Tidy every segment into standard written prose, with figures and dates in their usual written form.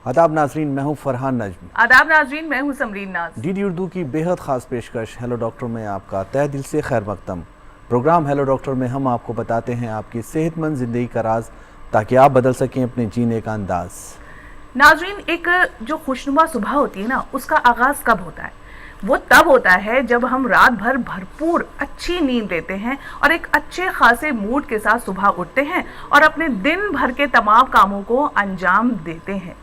आदाब नाजरीन, मैं हूं फरहान नजम। आदाब नाजरीन, मैं हूं समरीन नाज। डीडी उर्दू की बेहद ख़ास पेशकश हेलो डॉक्टर में आपका तहे दिल से खैर मकदम। प्रोग्राम हेलो डॉक्टर में हम आपको बताते हैं आपकी सेहतमंद ज़िंदगी का राज, ताकि आप बदल सकें अपने जीने का अंदाज। नाजरीन, एक जो खुशनुमा सुबह होती है ना, उसका आगाज़ कब होता है? वो तब होता है जब हम रात भर भरपूर अच्छी नींद लेते हैं और एक अच्छे खासे मूड के साथ सुबह उठते हैं और अपने दिन भर के तमाम कामों को अंजाम देते हैं।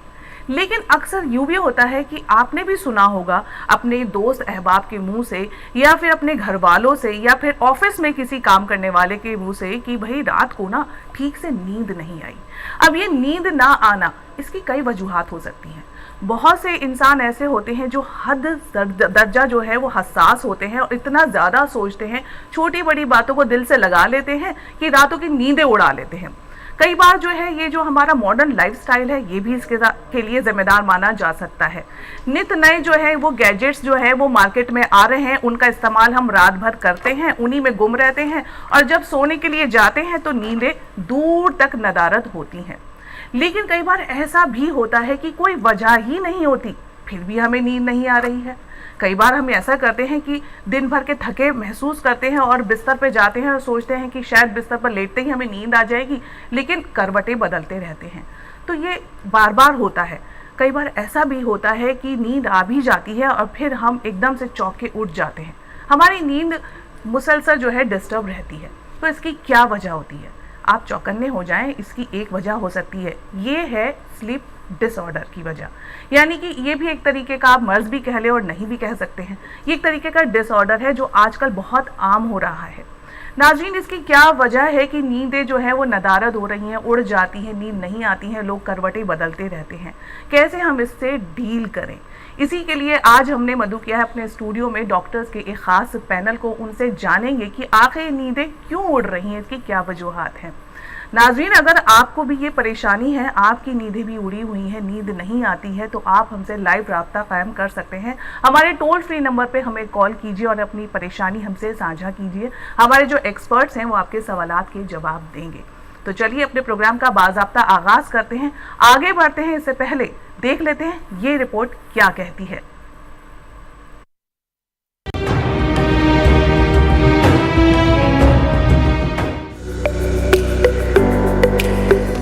लेकिन अक्सर यूँ भी होता है कि आपने भी सुना होगा अपने दोस्त अहबाब के मुंह से, या फिर अपने घर वालों से, या फिर ऑफिस में किसी काम करने वाले के मुंह से कि भाई रात को ना ठीक से नींद नहीं आई। अब ये नींद ना आना, इसकी कई वजूहात हो सकती हैं। बहुत से इंसान ऐसे होते हैं जो हद दर्जा जो है वो हसास होते हैं और इतना ज़्यादा सोचते हैं, छोटी बड़ी बातों को दिल से लगा लेते हैं कि रातों की नींदें उड़ा लेते हैं। कई बार जो है ये जो हमारा मॉडर्न लाइफस्टाइल है, ये भी इसके के लिए जिम्मेदार माना जा सकता है। नित नए जो है वो गैजेट्स जो है वो मार्केट में आ रहे हैं, उनका इस्तेमाल हम रात भर करते हैं, उन्हीं में गुम रहते हैं और जब सोने के लिए जाते हैं तो नींदें दूर तक नदारद होती हैं। लेकिन कई बार ऐसा भी होता है कि कोई वजह ही नहीं होती, फिर भी हमें नींद नहीं आ रही है। कई बार हम ऐसा करते हैं कि दिन भर के थके महसूस करते हैं और बिस्तर पे जाते हैं और सोचते हैं कि शायद बिस्तर पर लेटते ही हमें नींद आ जाएगी, लेकिन करवटें बदलते रहते हैं। तो ये बार बार होता है। कई बार ऐसा भी होता है कि नींद आ भी जाती है और फिर हम एकदम से चौंक के उठ जाते हैं। हमारी नींद मुसलसल जो है डिस्टर्ब रहती है। तो इसकी क्या वजह होती है? आप चौकन्ने हो जाएं, इसकी एक वजह हो सकती है, ये है स्लीप डिसऑर्डर की वजह। यानी कि ये भी एक तरीके का आप मर्ज भी कह ले और नहीं भी कह सकते हैं। ये एक तरीके का डिसऑर्डर है जो आजकल बहुत आम हो रहा है। नाज़रीन, इसकी क्या वजह है कि नींदें जो है वो नदारद हो रही हैं, उड़ जाती हैं, नींद नहीं आती हैं, लोग करवटें बदलते रहते हैं। कैसे हम इससे डील करें? इसी के लिए आज हमने मधु किया है अपने स्टूडियो में डॉक्टर्स के एक ख़ास पैनल को। उनसे जानेंगे कि आखिर नींदें क्यों उड़ रही हैं, इसकी क्या वजूहात हैं। नाज़रीन, अगर आपको भी ये परेशानी है, आपकी नींदें भी उड़ी हुई हैं, नींद नहीं आती है, तो आप हमसे लाइव राब्ता कायम कर सकते हैं। हमारे टोल फ्री नंबर पे हमें कॉल कीजिए और अपनी परेशानी हमसे साझा कीजिए। हमारे जो एक्सपर्ट्स हैं वो आपके सवालात के जवाब देंगे। तो चलिए अपने प्रोग्राम का बाज़ाब्ता आगाज़ करते हैं। आगे बढ़ते हैं, इससे पहले देख लेते हैं ये रिपोर्ट क्या कहती है।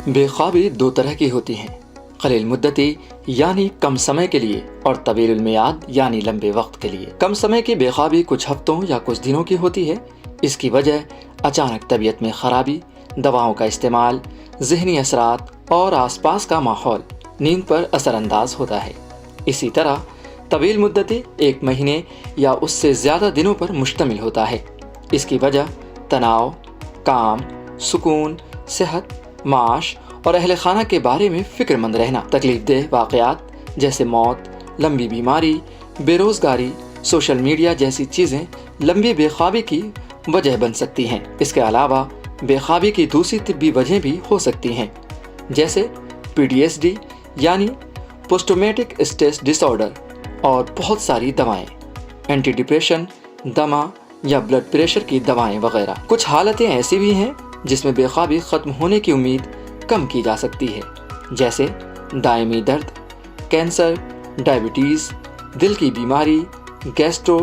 बेख्वाबी दो तरह की होती हैं, कलील मुद्दती यानी कम समय के लिए और तवील मियाद यानी लंबे वक्त के लिए। कम समय की बेख्वाबी कुछ हफ्तों या कुछ दिनों की होती है। इसकी वजह अचानक तबीयत में खराबी, दवाओं का इस्तेमाल, जहनी असरात और आसपास का माहौल नींद पर असरअंदाज होता है। इसी तरह तवील मुद्दती 1 महीने या उससे ज़्यादा दिनों पर मुश्तमिल होता है। इसकी वजह तनाव, काम, सुकून, सेहत, माश और अहल खाना के बारे में फ़िक्रमंद रहना, तकलीफ देह वाक़यात जैसे मौत, लंबी बीमारी, बेरोज़गारी, सोशल मीडिया जैसी चीज़ें लंबी बेख्वाबी की वजह बन सकती हैं। इसके अलावा बेख्वाबी की दूसरी तिब्बी वजह भी हो सकती हैं, जैसे PTSD यानी पोस्ट ट्रॉमेटिक स्ट्रेस डिसऑर्डर और बहुत सारी दवाएं, एंटी डिप्रेशन, दमा या ब्लड प्रेशर की दवाएं वगैरह। कुछ हालतें ऐसी भी हैं जिसमें बेख्वाबी ख़त्म होने की उम्मीद कम की जा सकती है, जैसे दायमी दर्द, कैंसर, डायबिटीज़, दिल की बीमारी, गैस्ट्रो,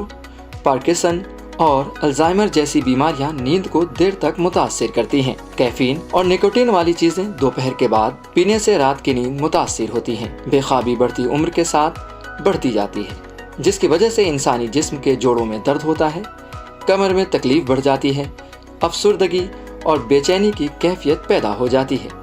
पार्किंसन और अल्जाइमर जैसी बीमारियां नींद को देर तक मुतासिर करती हैं। कैफीन और निकोटीन वाली चीज़ें दोपहर के बाद पीने से रात की नींद मुतासिर होती हैं। बेख्वाबी बढ़ती उम्र के साथ बढ़ती जाती है, जिसकी वजह से इंसानी जिस्म के जोड़ों में दर्द होता है, कमर में तकलीफ बढ़ जाती है, अफसुर्दगी और बेचैनी की कैफियत पैदा हो जाती है।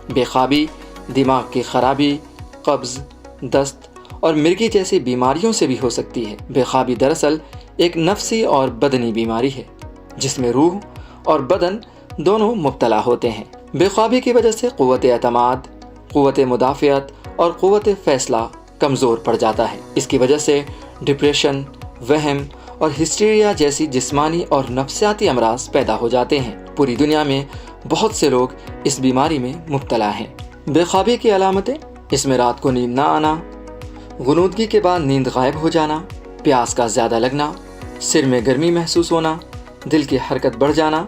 बेख्वाबी दिमाग की खराबी, कब्ज़, दस्त और मिर्गी जैसी बीमारियों से भी हो सकती है। बेख्वाबी दरअसल एक नफ्सी और बदनी बीमारी है, जिसमें रूह और बदन दोनों मुब्तला होते हैं। बेख्वाबी की वजह से क़ुव्वत एतमाद, क़ुव्वत मुदाफ़ियत और क़ुव्वत फ़ैसला कमज़ोर पड़ जाता है। इसकी वजह से डिप्रेशन, वहम और हिस्टीरिया जैसी जिस्मानी और नफ्सियाती अमराज पैदा हो जाते हैं। पूरी दुनिया में बहुत से लोग इस बीमारी में मुब्तला हैं। बेख्वाबी की अलामतें इसमें रात को नींद ना आना, गुनूदगी के बाद नींद गायब हो जाना, प्यास का ज़्यादा लगना, सिर में गर्मी महसूस होना, दिल की हरकत बढ़ जाना,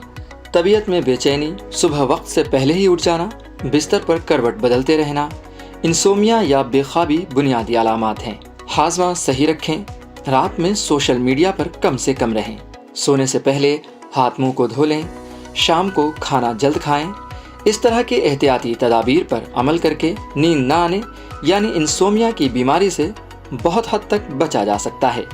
तबीयत में बेचैनी, सुबह वक्त से पहले ही उठ जाना, बिस्तर पर करवट बदलते रहना, इंसोमिया या बेख्वाबी बुनियादी अलामात हैं। हाजमा सही रखें, रात में सोशल मीडिया पर कम से कम रहें, सोने से पहले हाथ मुंह को धो लें, शाम को खाना जल्द खाएं। इस तरह के एहतियाती तदाबीर पर अमल करके नींद ना आने यानी इंसोमिया की बीमारी से बहुत हद तक बचा जा सकता है।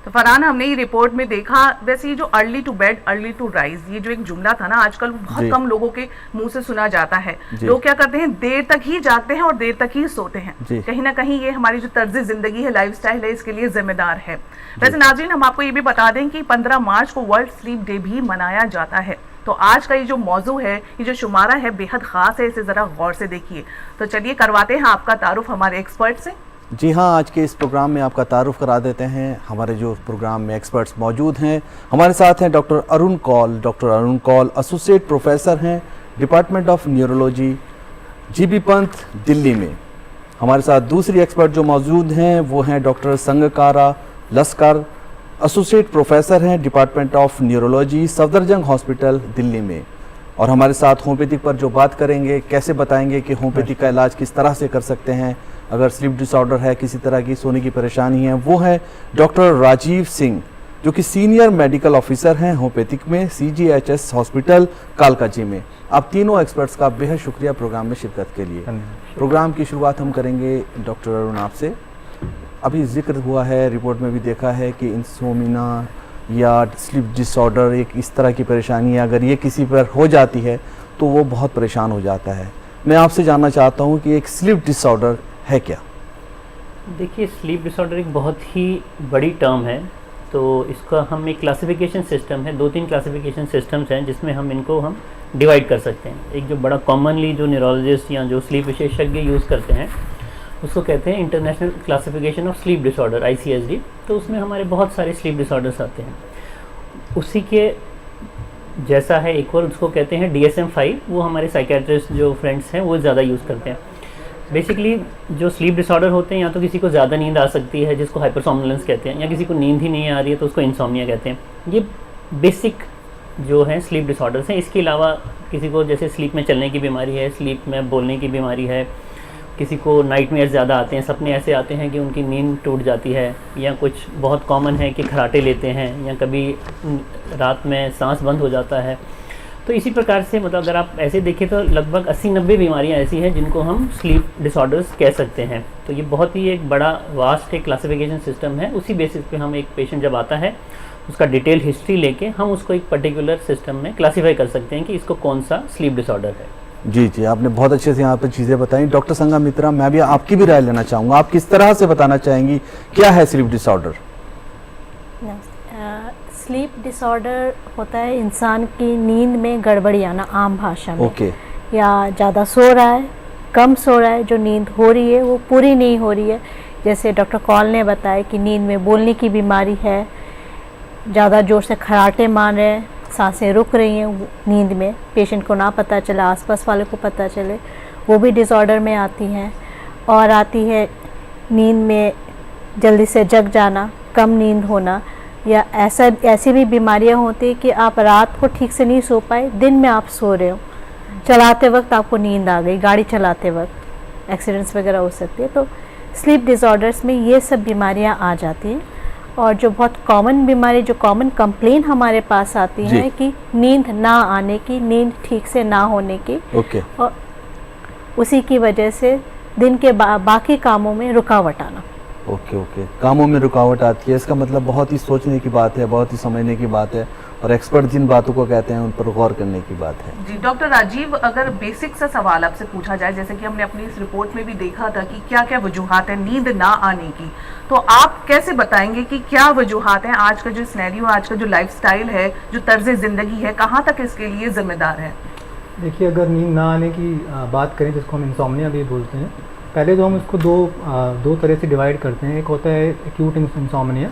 तो फरहान, हमने ये रिपोर्ट में देखा, वैसे ये जो early to bed early to rise, ये जो एक जुमला था ना, आजकल बहुत कम लोगों के मुंह से सुना जाता है। लोग क्या करते हैं, देर तक ही जागते हैं और देर तक ही सोते हैं। कहीं ना कहीं ये हमारी जो तर्ज जिंदगी है, लाइफस्टाइल है, इसके लिए जिम्मेदार है। वैसे नाज़रीन, हम आपको ये भी बता दें कि 15 मार्च को वर्ल्ड स्लीप डे भी मनाया जाता है। तो आज का ये जो मौजू है, ये जो शुमारा है, बेहद खास है, इसे जरा गौर से देखिए। तो चलिए करवाते हैं आपका तारुफ हमारे एक्सपर्ट से। जी हाँ, आज के इस प्रोग्राम में आपका तारुफ करा देते हैं। हमारे जो प्रोग्राम में एक्सपर्ट्स मौजूद हैं, हमारे साथ हैं doctor Arun Kaul. Doctor Arun Kaul associate professor हैं department of neurology, GB Pant, Delhi में। हमारे साथ दूसरी एक्सपर्ट जो मौजूद हैं वो हैं doctor Sangakkara Lashkar, associate professor हैं department of neurology, Safdarjung hospital, Delhi में। और हमारे साथ होम्योपैथिक पर जो बात करेंगे, कैसे बताएंगे कि होम्योपैथिक का इलाज किस तरह से कर सकते हैं अगर स्लीप डिसऑर्डर है, किसी तरह की सोने की परेशानी है, वो है डॉक्टर राजीव सिंह, जो कि सीनियर मेडिकल ऑफिसर हैं होम्योपैथिक में, CGHS हॉस्पिटल कालकाजी में। आप तीनों एक्सपर्ट्स का बेहद शुक्रिया प्रोग्राम में शिरकत के लिए। प्रोग्राम की शुरुआत हम करेंगे डॉक्टर अरुण आपसे। अभी जिक्र हुआ है, रिपोर्ट में भी देखा है कि इंसोमिना या स्लीप डिसऑर्डर एक इस तरह की परेशानी है, अगर ये किसी पर हो जाती है तो वो बहुत परेशान हो जाता है। मैं आपसे जानना चाहता हूँ कि एक स्लीप डिसऑर्डर है क्या? देखिए, स्लीप डिसऑर्डर एक बहुत ही बड़ी टर्म है। तो इसका हम एक क्लासिफिकेशन सिस्टम है, 2-3 क्लासिफिकेशन सिस्टम्स हैं जिसमें हम इनको डिवाइड कर सकते हैं। एक जो बड़ा कॉमनली जो न्यूरोलॉजिस्ट या जो स्लीप विशेषज्ञ यूज़ करते हैं उसको कहते हैं international classification of sleep disorder, ICSD। तो उसमें हमारे बहुत सारे स्लीप डिसऑर्डर्स आते हैं। उसी के जैसा है एक और, उसको कहते हैं DSM-5। वो हमारे साइकेट्रिस्ट जो फ्रेंड्स हैं वो ज़्यादा यूज़ करते हैं। बेसिकली जो स्लीप डिसऑर्डर होते हैं, या तो किसी को ज़्यादा नींद आ सकती है जिसको हाइपरसोमनेलेंस कहते हैं, या किसी को नींद ही नहीं आ रही है तो उसको इंसोम्निया कहते हैं। ये बेसिक जो है स्लीप डिसऑर्डर्स हैं। इसके अलावा किसी को जैसे स्लीप में चलने की बीमारी है, स्लीप में बोलने की बीमारी है, किसी को नाइटमेयर ज़्यादा आते हैं, सपने ऐसे आते हैं कि उनकी नींद टूट जाती है, या कुछ बहुत कॉमन है कि खराटे लेते हैं, या कभी रात में सांस बंद हो जाता है। तो इसी प्रकार से मतलब अगर आप ऐसे देखें तो लगभग 80-90 बीमारियां ऐसी हैं जिनको हम स्लीप डिसऑर्डर्स कह सकते हैं। तो ये बहुत ही एक बड़ा वास्ट एक क्लासिफिकेशन सिस्टम है। उसी बेसिस पे हम एक पेशेंट जब आता है उसका डिटेल हिस्ट्री लेके हम उसको एक पर्टिकुलर सिस्टम में क्लासीफाई कर सकते हैं कि इसको कौन सा स्लीप डिसऑर्डर है। जी जी, आपने बहुत अच्छे से यहाँ पर चीज़ें बताई। डॉक्टर संघमित्रा, मैं भी आपकी भी राय लेना चाहूँगा। आप किस तरह से बताना चाहेंगी क्या है स्लीप डिसऑर्डर? स्लीप डिसऑर्डर होता है इंसान की नींद में गड़बड़ी आना, आम भाषा में। या ज़्यादा सो रहा है, कम सो रहा है, जो नींद हो रही है वो पूरी नहीं हो रही है। जैसे डॉक्टर कौल ने बताया कि नींद में बोलने की बीमारी है, ज़्यादा जोर से खराटे मार रहे हैं, सांसें रुक रही हैं नींद में, पेशेंट को ना पता चला, आसपास वाले को पता चले, वो भी डिसऑर्डर में आती हैं। और आती है नींद में जल्दी से जग जाना, कम नींद होना, या ऐसी भी बीमारियां होती है कि आप रात को ठीक से नहीं सो पाए, दिन में आप सो रहे हो, चलाते वक्त आपको नींद आ गई, गाड़ी चलाते वक्त एक्सीडेंट्स वगैरह हो सकती है। तो स्लीप डिसऑर्डर्स में ये सब बीमारियां आ जाती हैं। और जो बहुत कॉमन बीमारी, जो कॉमन कंप्लेन हमारे पास आती है कि नींद ना आने की, नींद ठीक से ना होने की, और उसी की वजह से दिन के बाकी कामों में रुकावट आना। ओके, कामों में रुकावट आती है, इसका मतलब बहुत ही सोचने की बात है, बहुत ही समझने की बात है, और एक्सपर्ट जिन बातों को कहते हैं उन पर गौर करने की बात है। जी डॉक्टर राजीव, अगर बेसिक सा सवाल आपसे पूछा जाए, जैसे कि हमने अपनी इस रिपोर्ट में भी देखा था कि क्या क्या वजूहात है नींद ना आने की, तो आप कैसे बताएंगे कि क्या वजूहात हैं? आज का जो सिनेरियो, आज का जो लाइफस्टाइल है, जो तर्ज जिंदगी है, कहाँ तक इसके लिए जिम्मेदार है? देखिए, अगर नींद ना आने की बात करें, जिसको हम इंसोम्निया भी बोलते हैं, पहले तो हम इसको दो तरह से डिवाइड करते हैं। एक होता है एक्यूट इंसोम्निया,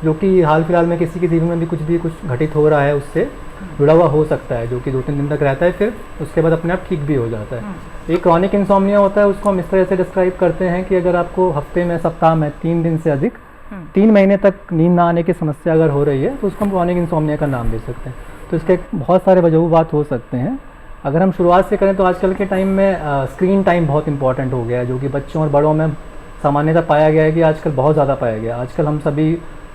जो कि हाल फिलहाल में किसी के जीवन में भी कुछ घटित हो रहा है उससे जुड़ा हुआ हो सकता है, जो कि 2-3 दिन तक रहता है, फिर उसके बाद अपने आप ठीक भी हो जाता है। एक क्रॉनिक इंसोम्निया होता है, उसको हम इस तरह से डिस्क्राइब करते हैं कि अगर आपको हफ्ते में, सप्ताह में 3 दिन से अधिक 3 महीने तक नींद ना आने की समस्या अगर हो रही है तो उसको हम क्रॉनिक इंसोम्निया का नाम दे सकते हैं। तो इसके बहुत सारे वजूहत हो सकते हैं। अगर हम शुरुआत से करें तो आजकल के टाइम में स्क्रीन टाइम बहुत इंपॉर्टेंट हो गया है, जो कि बच्चों और बड़ों में सामान्यतः पाया गया है कि आजकल बहुत ज़्यादा पाया गया है। आजकल हम सभी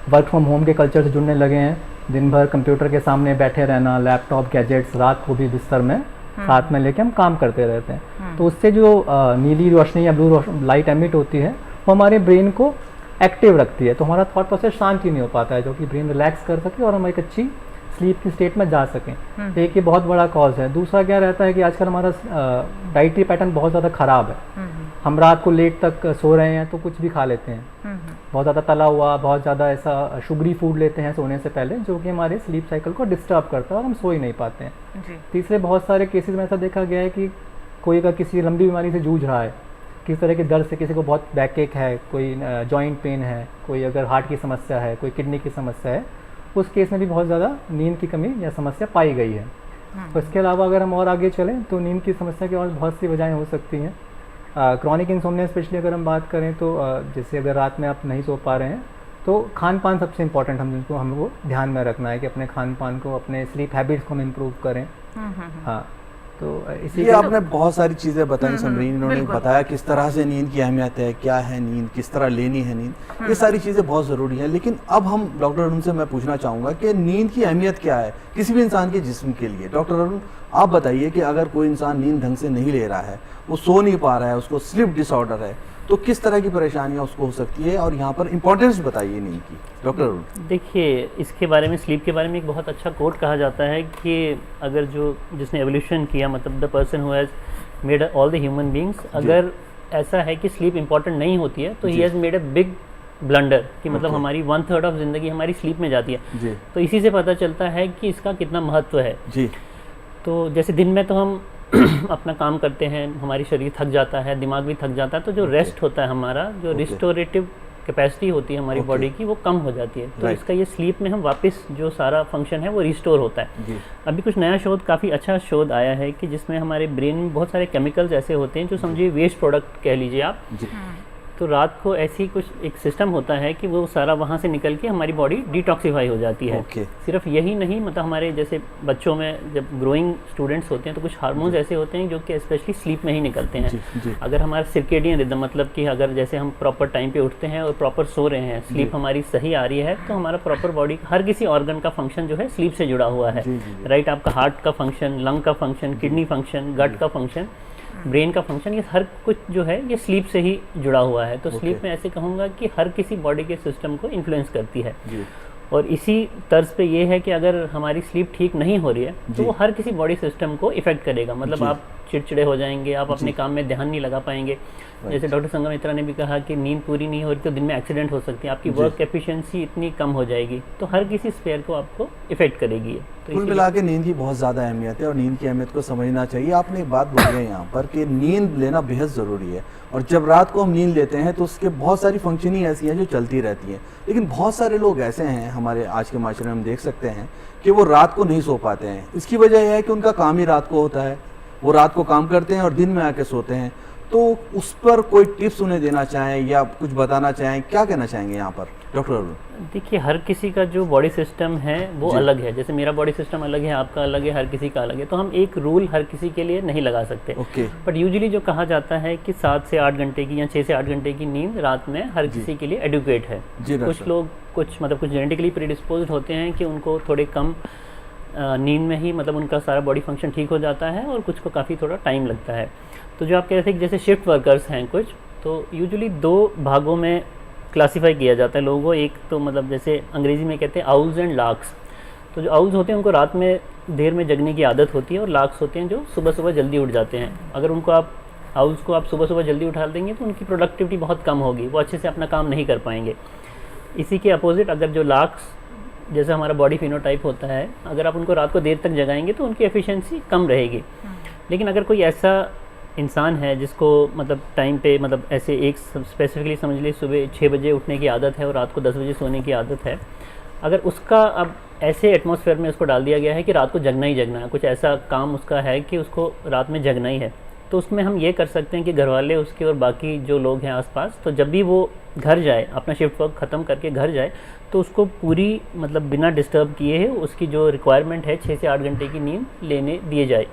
वर्क फ्रॉम होम के कल्चर से जुड़ने लगे हैं, दिन भर कंप्यूटर के सामने बैठे रहना, लैपटॉप, गैजेट्स, रात को भी बिस्तर में साथ में लेके हम काम करते रहते हैं। तो उससे जो नीली रोशनी या ब्लू लाइट एमिट होती है वो हमारे ब्रेन को एक्टिव रखती है, तो हमारा थॉट प्रोसेस शांत ही नहीं हो पाता है, जो कि ब्रेन रिलैक्स कर सके और हम एक अच्छी स्लीप की स्टेट में जा सकें। तो एक ये बहुत बड़ा कॉज है। दूसरा क्या रहता है कि आजकल हमारा डाइटरी पैटर्न बहुत ज़्यादा ख़राब है। हम रात को लेट तक सो रहे हैं तो कुछ भी खा लेते हैं, बहुत ज़्यादा तला हुआ, बहुत ज़्यादा ऐसा शुगरी फूड लेते हैं सोने से पहले, जो कि हमारे स्लीप साइकिल को डिस्टर्ब करता है और हम सो ही नहीं पाते हैं। तीसरे बहुत सारे केसेस में ऐसा देखा गया है कि कोई अगर किसी लंबी बीमारी से जूझ रहा है, किस तरह के दर्द से, किसी को बहुत बैक है, कोई जॉइंट पेन है, कोई अगर हार्ट की समस्या है, कोई किडनी की समस्या है, उस केस में भी बहुत ज़्यादा नींद की कमी या समस्या पाई गई है। तो इसके अलावा अगर हम और आगे चलें तो नींद की समस्या की और बहुत सी वजहें हो सकती हैं। क्रॉनिक इंसोम्निया स्पेशली अगर हम बात करें तो जैसे अगर रात में आप नहीं सो पा रहे हैं तो खान पान सबसे इम्पॉर्टेंट जिनको हमको ध्यान में रखना है कि अपने खान पान को, अपने स्लीप हैबिट्स को हम इम्प्रूव करें। हाँ, तो ये आपने बहुत सारी चीज़ें बताई समरीन, इन्होंने बताया किस तरह से नींद की अहमियत है, क्या है नींद, किस तरह लेनी है नींद, ये सारी चीज़ें बहुत ज़रूरी हैं। लेकिन अब हम डॉक्टर अरुण से मैं पूछना चाहूँगा कि नींद की अहमियत क्या है किसी भी इंसान के जिस्म के लिए। डॉक्टर अरुण, आप बताइए कि अगर कोई इंसान नींद ढंग से नहीं ले रहा है, वो सो नहीं पा रहा है, उसको स्लीप डिसऑर्डर है, तो किस तरह की परेशानियां उसको हो सकती है, और यहाँ पर इंपॉर्टेंस बताइए नींद की। डॉक्टर अरुण, देखिए, इसके बारे में, स्लीप के बारे में एक बहुत अच्छा कोट कहा जाता है कि अगर जिसने एवोल्यूशन किया, मतलब the person who has made all the human beings, अगर ऐसा है कि स्लीप इंपॉर्टेंट नहीं होती है तो he has made a big blunder, कि मतलब हमारी 1/3 ऑफ ज़िंदगी हमारी स्लीप में जाती है। तो इसी से पता चलता है कि इसका कितना महत्व है जी। तो जैसे दिन में तो हम अपना काम करते हैं, हमारी शरीर थक जाता है, दिमाग भी थक जाता है, तो जो रेस्ट होता है हमारा, जो रिस्टोरेटिव कैपेसिटी होती है हमारी बॉडी की, वो कम हो जाती है। तो इसका ये स्लीप में हम वापस जो सारा फंक्शन है वो रिस्टोर होता है। अभी कुछ नया शोध, काफ़ी अच्छा शोध आया है कि जिसमें हमारे ब्रेन में बहुत सारे केमिकल्स ऐसे होते हैं जो समझिए वेस्ट प्रोडक्ट कह लीजिए आप। तो रात को ऐसी कुछ एक सिस्टम होता है कि वो सारा वहाँ से निकल के हमारी बॉडी डिटॉक्सीफाई हो जाती है। सिर्फ यही नहीं, मतलब हमारे जैसे बच्चों में जब ग्रोइंग स्टूडेंट्स होते हैं तो कुछ हार्मोन्स ऐसे होते हैं जो कि स्पेशली स्लीप में ही निकलते हैं। अगर हमारा सर्केडियन रिदम, मतलब कि अगर जैसे हम प्रॉपर टाइम पे उठते हैं और प्रॉपर सो रहे हैं, स्लीप हमारी सही आ रही है, तो हमारा प्रॉपर बॉडी हर किसी ऑर्गन का फंक्शन जो है स्लीप से जुड़ा हुआ है। राइट, आपका हार्ट का फंक्शन, लंग का फंक्शन, किडनी फंक्शन, गट का फंक्शन, ब्रेन का फंक्शन, ये हर कुछ जो है ये स्लीप से ही जुड़ा हुआ है। तो स्लीप में ऐसे कहूँगा कि हर किसी बॉडी के सिस्टम को इन्फ्लुएंस करती है। और इसी तर्ज पे ये है कि अगर हमारी स्लीप ठीक नहीं हो रही है तो वो हर किसी बॉडी सिस्टम को इफेक्ट करेगा। मतलब आप चिड़चिड़े हो जाएंगे, आप अपने काम में ध्यान नहीं लगा पाएंगे। जैसे डॉक्टर संगम मित्रा ने भी कहा कि नींद पूरी नहीं हो रही तो दिन में एक्सीडेंट हो सकती है, आपकी वर्क एफिशिएंसी इतनी कम हो जाएगी, तो हर किसी स्पेयर को आपको इफेक्ट करेगी। तो कुल मिला के नींद की बहुत ज़्यादा अहमियत है और नींद की अहमियत को समझना चाहिए। आपने एक बात बोली है यहाँ पर कि नींद लेना बेहद ज़रूरी है, और जब रात को हम नींद लेते हैं तो उसके बहुत सारी फंक्शनिंग ऐसी हैं जो चलती रहती हैं। लेकिन बहुत सारे लोग ऐसे हैं हमारे आज के माशरे में, हम देख सकते हैं कि वो रात को नहीं सो पाते हैं। इसकी वजह यह है कि उनका काम ही रात को होता है, वो रात को काम करते हैं और दिन में आके सोते हैं। तो उस पर कोई टिप्स उन्हें देना चाहें या कुछ बताना चाहें, क्या कहना चाहेंगे यहाँ पर डॉक्टर अरुण? देखिए, हर किसी का जो बॉडी सिस्टम है वो अलग है। जैसे मेरा बॉडी सिस्टम अलग है, आपका अलग है, हर किसी का अलग है, तो हम एक रूल हर किसी के लिए नहीं लगा सकते। बट यूजुअली जो कहा जाता है कि 7 से 8 घंटे की या 6 से 8 घंटे की नींद रात में हर किसी के लिए एडुकेट है। कुछ लोग कुछ जेनेटिकली प्रीडिस्पोज्ड होते हैं कि उनको थोड़े कम नींद में ही मतलब उनका सारा बॉडी फंक्शन ठीक हो जाता है, और कुछ को काफ़ी थोड़ा टाइम लगता है। तो जो आप कह रहे थे कि जैसे शिफ्ट वर्कर्स हैं कुछ, तो यूजुअली 2 भागों में क्लासीफाई किया जाता है लोगों को। एक तो मतलब जैसे अंग्रेज़ी में कहते हैं आउल्स एंड लार्क्स। तो जो आउल्स होते हैं उनको रात में देर में जगने की आदत होती है, और लार्क्स होते हैं जो सुबह सुबह जल्दी उठ जाते हैं। अगर उनको आउल्स को आप सुबह सुबह जल्दी उठा देंगे तो उनकी प्रोडक्टिविटी बहुत कम होगी, वो अच्छे से अपना काम नहीं कर पाएंगे। इसी के अपोजिट अगर जो लार्क्स, जैसे हमारा बॉडी फिनोटाइप होता है, अगर आप उनको रात को देर तक जगाएंगे तो उनकी एफिशिएंसी कम रहेगी। लेकिन अगर कोई ऐसा इंसान है जिसको मतलब टाइम पे, मतलब ऐसे एक स्पेसिफिकली समझ लीजिए सुबह 6 बजे उठने की आदत है और रात को 10 बजे सोने की आदत है, अगर उसका अब ऐसे एटमॉस्फेयर में उसको डाल दिया गया है कि रात को जगना ही जगना है, कुछ ऐसा काम उसका है कि उसको रात में जगना ही है, तो उसमें हम ये कर सकते हैं कि घर वाले उसके और बाकी जो लोग हैं आसपास, तो जब भी वो घर जाए, अपना शिफ्ट वर्क ख़त्म करके घर जाए, तो उसको पूरी मतलब बिना डिस्टर्ब किए है उसकी जो रिक्वायरमेंट है 6 से 8 घंटे की नींद लेने दिए जाए।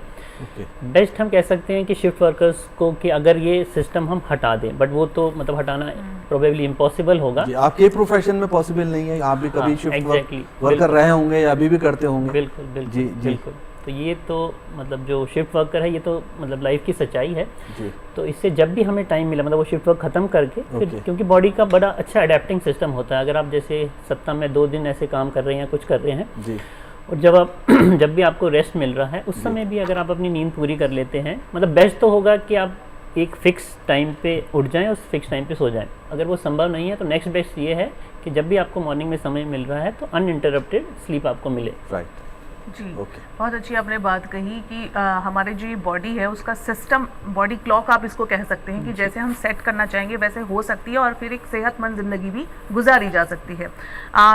बेस्ट हम कह सकते हैं कि शिफ्ट वर्कर्स को कि अगर ये सिस्टम हम हटा दें, बट वो तो मतलब हटाना प्रोबेबली इम्पॉसिबल होगा। आपके प्रोफेशन में पॉसिबल नहीं है, आप भी कभी शिफ्ट वर्कर रहे होंगे या अभी भी करते होंगे। बिल्कुल बिल्कुल जी बिल्कुल। तो ये तो मतलब जो शिफ्ट वर्कर है ये तो मतलब लाइफ की सच्चाई है जी। तो इससे जब भी हमें टाइम मिला मतलब वो शिफ्ट वर्क ख़त्म करके फिर, क्योंकि बॉडी का बड़ा अच्छा अडेप्टिंग सिस्टम होता है। अगर आप जैसे सप्ताह में 2 दिन ऐसे काम कर रहे हैं या कुछ कर रहे हैं जी, और जब आप जब भी आपको रेस्ट मिल रहा है उस समय भी अगर आप अपनी नींद पूरी कर लेते हैं, मतलब बेस्ट तो होगा कि आप एक फ़िक्स टाइम पे उठ जाएं और फिक्स टाइम पे सो जाएं। अगर वो संभव नहीं है तो नेक्स्ट बेस्ट ये है कि जब भी आपको मॉर्निंग में समय मिल रहा है तो अनइंटरप्टेड स्लीप आपको मिले। राइट जी बहुत अच्छी आपने बात कही कि हमारे जो बॉडी है उसका सिस्टम, बॉडी क्लॉक आप इसको कह सकते हैं कि जैसे हम सेट करना चाहेंगे वैसे हो सकती है और फिर एक सेहतमंद ज़िंदगी भी गुजारी जा सकती है।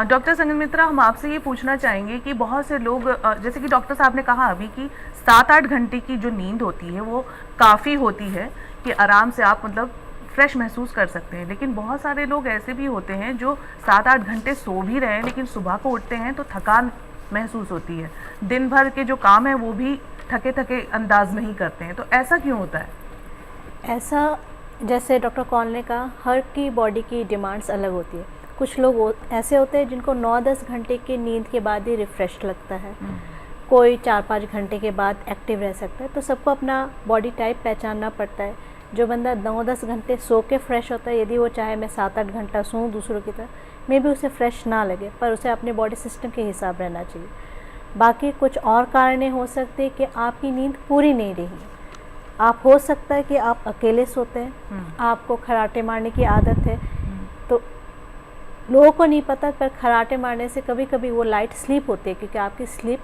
डॉक्टर संगम मित्रा, हम आपसे ये पूछना चाहेंगे कि बहुत से लोग जैसे कि डॉक्टर साहब ने कहा अभी कि 7-8 घंटे की जो नींद होती है वो काफ़ी होती है कि आराम से आप मतलब फ्रेश महसूस कर सकते हैं, लेकिन बहुत सारे लोग ऐसे भी होते हैं जो 7-8 घंटे सो भी रहे हैं लेकिन सुबह को उठते हैं तो थकान महसूस होती है, दिन भर के जो काम है वो भी थके थके अंदाज में ही करते हैं। तो ऐसा क्यों होता है? ऐसा जैसे डॉक्टर कॉल ने कहा, हर की बॉडी की डिमांड्स अलग होती है। कुछ लोग ऐसे होते हैं जिनको 9-10 घंटे की नींद के बाद ही रिफ़्रेश लगता है, कोई 4-5 घंटे के बाद एक्टिव रह सकता है। तो सबको अपना बॉडी टाइप पहचानना पड़ता है। जो बंदा 9-10 घंटे सो के फ्रेश होता है, यदि वो चाहे मैं 7-8 घंटा सोऊं दूसरों की तरह, मे भी उसे फ्रेश ना लगे, पर उसे अपने बॉडी सिस्टम के हिसाब रहना चाहिए। बाकी कुछ और कारण हो सकते हैं कि आपकी नींद पूरी नहीं रही। आप हो सकता है कि आप अकेले सोते हैं, आपको खराटे मारने की आदत है, तो लोगों को नहीं पता, पर खराटे मारने से कभी कभी वो लाइट स्लीप होती है क्योंकि आपकी स्लीप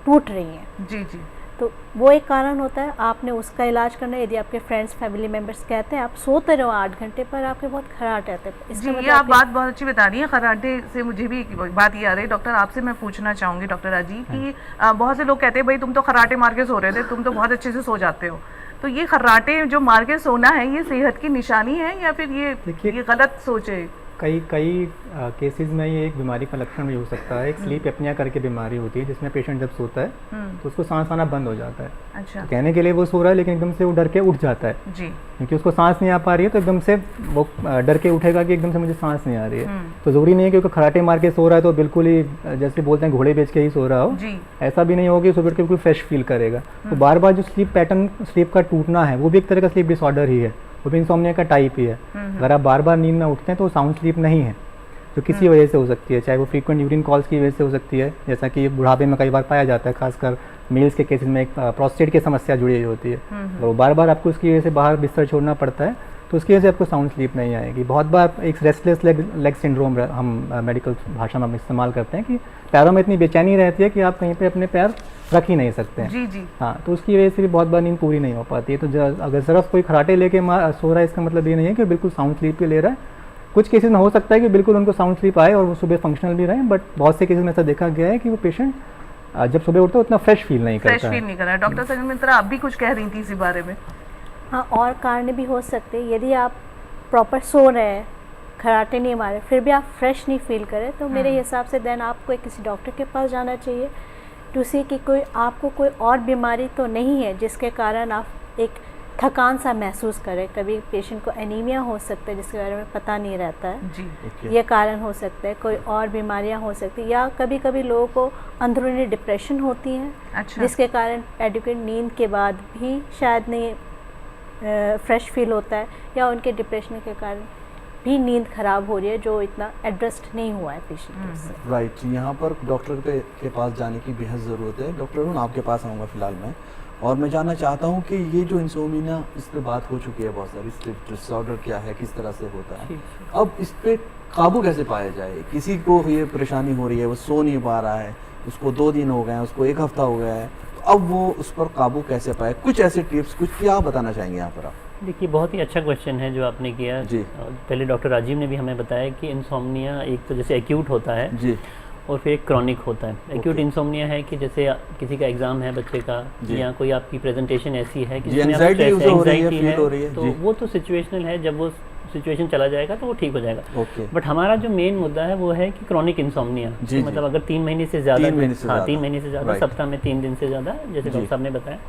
टूट रही है। जी जी। तो वो एक कारण होता है, आपने उसका इलाज करना है। यदि आपके फ्रेंड्स फैमिली मेम्बर्स कहते हैं आप सोते रहो 8 घंटे, पर आपके बहुत खराटे आते हैं, इसका जी, मतलब ये आप बात बहुत अच्छी बता रही हैं। खराटे से मुझे भी एक बात ये आ रही है। डॉक्टर आपसे मैं पूछना चाहूँगी डॉक्टर राजीव कि बहुत से लोग कहते हैं भाई तुम तो खराटे मार के सो रहे थे, तुम तो बहुत अच्छे से सो जाते हो। तो ये खर्राटे जो मार के सोना है ये सेहत की निशानी है या फिर ये गलत सोच है? कई केसेस में ये एक बीमारी का लक्षण भी हो सकता है। एक स्लीप एपनिया करके बीमारी होती है जिसमें पेशेंट जब सोता है तो उसको सांस आना बंद हो जाता है। अच्छा। तो कहने के लिए वो सो रहा है लेकिन एकदम से वो डर के उठ जाता है जी, क्योंकि उसको सांस नहीं आ पा रही है, तो एकदम से वो डर के उठेगा कि एकदम से मुझे सांस नहीं आ रही है। तो ज़रूरी नहीं है कि खराटे मार के सो रहा है तो बिल्कुल ही जैसे बोलते हैं घोड़े बेच के ही सो रहा हो, ऐसा भी नहीं होगा कि सुबह के बिल्कुल फ्रेश फील करेगा। तो बार बार जो स्लीप पैटर्न, स्लीप का टूटना है, वो भी एक तरह का स्लीप डिसऑर्डर ही है, वो भी इंसोम्निया का टाइप ही है। अगर आप बार बार नींद में उठते हैं तो साउंड स्लीप नहीं है, जो किसी वजह से हो सकती है, चाहे वो फ्रीक्वेंट यूरिन कॉल्स की वजह से हो सकती है, जैसा कि बुढ़ापे में कई बार पाया जाता है, खासकर मेल्स के केसेस में एक प्रोस्टेट की समस्या जुड़ी हुई होती है। और वो बार बार आपको उसकी वजह से बाहर बिस्तर छोड़ना पड़ता है, तो उसकी वजह से आपको साउंड स्लीप नहीं आएगी। बहुत बार एक रेस्टलेस लेग सिंड्रोम हम मेडिकल भाषा में इस्तेमाल करते हैं कि पैरों में इतनी बेचैनी रहती है कि आप कहीं पे अपने पैर रख ही नहीं सकते हैं। जी जी। हाँ, तो उसकी वजह से भी बहुत बार नींद पूरी नहीं हो पाती है। तो अगर सिर्फ कोई खराटे लेके सो रहा है, इसका मतलब ये नहीं है कि बिल्कुल साउंड स्लीप पे ले रहा है। कुछ केसेस में हो सकता है कि बिल्कुल उनको साउंड स्लीप आए और वो सुबह फंक्शनल भी रहे, बट बहुत से केसेस में ऐसा देखा गया है कि वो पेशेंट जब सुबह उठता है उतना फ्रेश फील नहीं करता है। डॉक्टर संगम मित्रा, आप भी कुछ कह रही थी इसी बारे में? हाँ, और कारण भी हो सकते हैं। यदि आप प्रॉपर सो रहे हैं, खराटे नहीं मारे, फिर भी आप फ्रेश नहीं फील करें, तो मेरे हिसाब से देन आपको किसी डॉक्टर के पास जाना चाहिए टू सी कि आपको कोई और बीमारी तो नहीं है जिसके कारण आप एक थकान सा महसूस करें। कभी पेशेंट को एनीमिया हो सकता है जिसके बारे में पता नहीं रहता है जी। ये कारण हो सकता है, कोई और बीमारियां हो सकती है, या कभी कभी लोगों को अंदरूनी डिप्रेशन होती है। अच्छा। जिसके कारण एडिक्वेट नींद के बाद भी शायद नहीं फ्रेश फील होता है, या उनके डिप्रेशन के कारण भी नींद खराब हो रही है जो इतना एड्रेस्ड नहीं हुआ है पेशेंट से। राइट, यहाँ पर डॉक्टर के पास जाने की बेहद ज़रूरत है। डॉक्टर अरुण, आपके पास आऊँगा फिलहाल मैं, और मैं जानना चाहता हूँ कि ये जो इंसोमिनिया, इस पर बात हो चुकी है बहुत सारी, स्लीप डिसऑर्डर क्या है, किस तरह से होता है, अब इस पर काबू कैसे पाया जाए? किसी को ये परेशानी हो रही है, वो सो नहीं पा रहा है, उसको 2 दिन हो गए हैं, उसको 1 हफ्ता हो गया है, तो अब वो उस पर काबू कैसे पाए? कुछ ऐसे टिप्स, कुछ क्या बताना चाहेंगे यहाँ पर आप? देखिए, बहुत ही अच्छा क्वेश्चन है जो आपने किया जी। पहले डॉक्टर राजीव ने भी हमें बताया कि इंसोम्निया एक तो जैसे एक्यूट होता है जी, और फिर एक क्रॉनिक होता है। Acute Okay. इंसोम्निया है कि जैसे किसी का एग्जाम है बच्चे का, जी। या कोई आपकी प्रेजेंटेशन ऐसी है कि जी, जिसमें आप anxiety stress- उसे हो रही है, anxiety feel हो रही है, तो जी। वो तो सिचुएशनल है, जब वो सिचुएशन चला जाएगा तो वो ठीक हो जाएगा। ओके। बट हमारा जो मेन मुद्दा है वो है कि क्रॉनिक इंसोम्निया, जी, जी। मतलब अगर 3 महीने से ज़्यादा, 3 महीने से हाँ ज़्यादा। 3 महीने से ज़्यादा, Right. सप्ताह में 3 दिन से ज़्यादा, जैसे जी। डॉक्टर साहब ने बताया,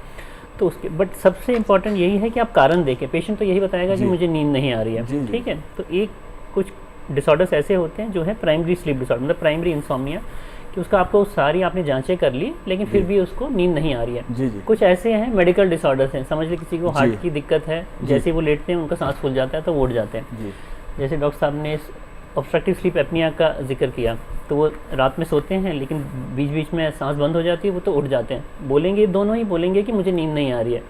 तो उसके बट सबसे इम्पोर्टेंट यही है कि आप कारण देखें। पेशेंट तो यही बताएगा कि जी। मुझे नींद नहीं आ रही जी, है, जी। ठीक है। तो एक कुछ डिसऑर्डर्स ऐसे होते हैं जो है प्राइमरी स्लीप डिसऑर्डर, मतलब प्राइमरी इंसोम्निया, कि उसका आपको सारी आपने जांचें कर ली लेकिन फिर जी। भी उसको नींद नहीं आ रही है। जी, जी। कुछ ऐसे हैं मेडिकल डिसऑर्डर्स हैं, समझ लीजिए किसी को जी। हार्ट की दिक्कत है, जी। जैसे वो लेटते हैं उनका सांस फूल जाता है तो वो उठ जाते हैं। जी। जैसे डॉक्टर साहब ने ऑब्स्ट्रक्टिव स्लीप एपनिया का जिक्र किया, तो वो रात में सोते हैं लेकिन बीच बीच में सांस बंद हो जाती है, वो तो उठ जाते हैं। बोलेंगे, दोनों ही बोलेंगे कि मुझे नींद नहीं आ रही है।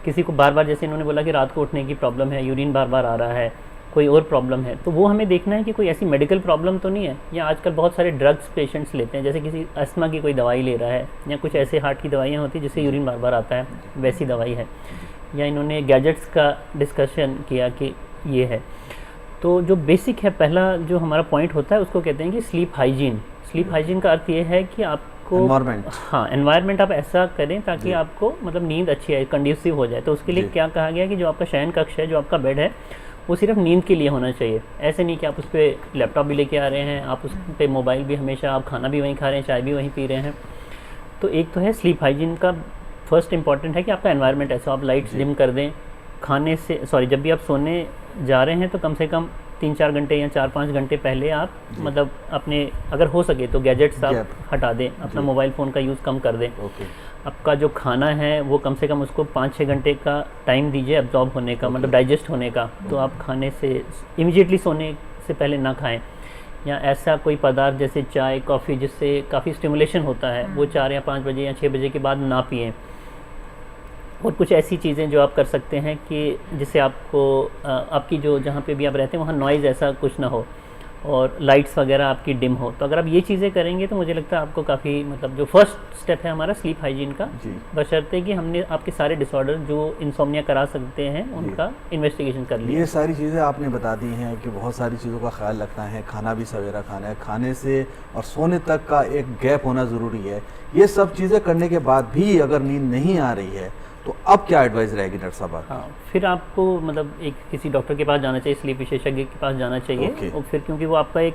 किसी को बार बार, जैसे इन्होंने बोला कि रात को उठने की प्रॉब्लम है, यूरिन बार बार आ रहा है, कोई और प्रॉब्लम है, तो वो हमें देखना है कि कोई ऐसी मेडिकल प्रॉब्लम तो नहीं है। या आजकल बहुत सारे ड्रग्स पेशेंट्स लेते हैं, जैसे किसी अस्थमा की कोई दवाई ले रहा है, या कुछ ऐसे हार्ट की दवाइयाँ होती हैं जिससे यूरिन बार बार आता है, वैसी दवाई है। या इन्होंने गैजेट्स का डिस्कशन किया कि ये है। तो जो बेसिक है, पहला जो हमारा पॉइंट होता है उसको कहते हैं कि स्लीप हाइजीन। स्लीप हाइजीन का अर्थ ये है कि आपको Environment. हाँ, एनवायरनमेंट आप ऐसा करें ताकि जी। आपको मतलब नींद अच्छी आए, कंड्यूसिव हो जाए। तो उसके लिए जी। क्या कहा गया कि जो आपका शयन कक्ष है, जो आपका बेड है, वो सिर्फ नींद के लिए होना चाहिए। ऐसे नहीं कि आप उस पर लैपटॉप भी लेके आ रहे हैं, आप उस पर मोबाइल भी हमेशा, आप खाना भी वहीं खा रहे हैं, चाय भी वहीं पी रहे हैं। तो एक तो है स्लीप हाइजीन का फर्स्ट इंपॉर्टेंट है कि आपका एनवायरनमेंट ऐसा, आप लाइट्स जी। डिम कर दें। खाने से जब भी आप सोने जा रहे हैं तो कम से कम 3-4 घंटे या 4-5 घंटे पहले आप मतलब अपने, अगर हो सके तो गैजेट्स आप Gap. हटा दें, अपना जी। मोबाइल फ़ोन का यूज़ कम कर दें। ओके। आपका जो खाना है वो कम से कम उसको 5-6 घंटे का टाइम दीजिए एब्जॉर्ब होने का, मतलब डाइजेस्ट होने का। तो आप खाने से इमीडिएटली सोने से पहले ना खाएं, या ऐसा कोई पदार्थ जैसे चाय कॉफ़ी जिससे काफ़ी स्टिमुलेशन होता है, वो 4 या 5 बजे या 6 बजे के बाद ना पिएं। और कुछ ऐसी चीज़ें जो आप कर सकते हैं कि जिससे आपको आपकी जो जहाँ पे भी आप रहते हैं वहाँ नॉइज़ ऐसा कुछ ना हो, और लाइट्स वगैरह आपकी डिम हो। तो अगर आप ये चीज़ें करेंगे तो मुझे लगता है आपको काफ़ी, मतलब जो फर्स्ट स्टेप है हमारा स्लीप हाइजीन का, जी। बशर्ते कि हमने आपके सारे डिसऑर्डर जो इंसोम्निया करा सकते हैं उनका इन्वेस्टिगेशन कर लिया। ये सारी चीज़ें आपने बता दी हैं कि बहुत सारी चीज़ों का ख्याल रखना है, खाना भी सवेरा खाना है, खाने से और सोने तक का एक गैप होना ज़रूरी है। ये सब चीज़ें करने के बाद भी अगर नींद नहीं आ रही है तो अब क्या एडवाइस रहेगी डॉक्टर साहब आपकी? हाँ, फिर आपको मतलब एक किसी डॉक्टर के पास जाना चाहिए, स्लीप विशेषज्ञ के पास जाना चाहिए। Okay. और फिर क्योंकि वो आपका एक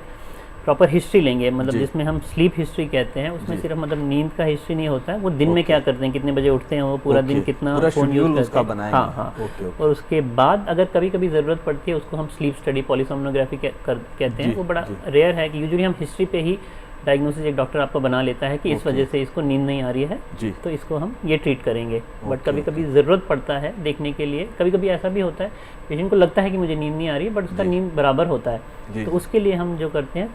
प्रॉपर हिस्ट्री लेंगे, मतलब जी। जिसमें हम स्लीप हिस्ट्री कहते हैं, उसमें जी। सिर्फ मतलब नींद का हिस्ट्री नहीं होता है, वो दिन में Okay. क्या करते हैं, कितने बजे उठते हैं, वो पूरा दिन Okay. कितना पूरा फ़ोन यूज़ schedule करते उसका हैं। बनाएंगे। हाँ हाँ। Okay, okay. और उसके बाद अगर कभी कभी ज़रूरत पड़ती है उसको हम स्लीप स्टडी पॉलीसोमनोग्राफी कहते हैं। जी, वो बड़ा जी। रेयर है कि यूजुअली हम हिस्ट्री पे ही डायग्नोसिस एक डॉक्टर आपको बना लेता है कि इस Okay. वजह से इसको नींद नहीं आ रही है, जी। तो इसको हम ये ट्रीट करेंगे। बट Okay, कभी कभी ज़रूरत पड़ता है देखने के लिए, कभी कभी ऐसा भी होता है पेशेंट को लगता है कि मुझे नींद नहीं आ रही है, बट उसका जी। नींद बराबर होता है। जी। तो उसके लिए हम जो करते हैं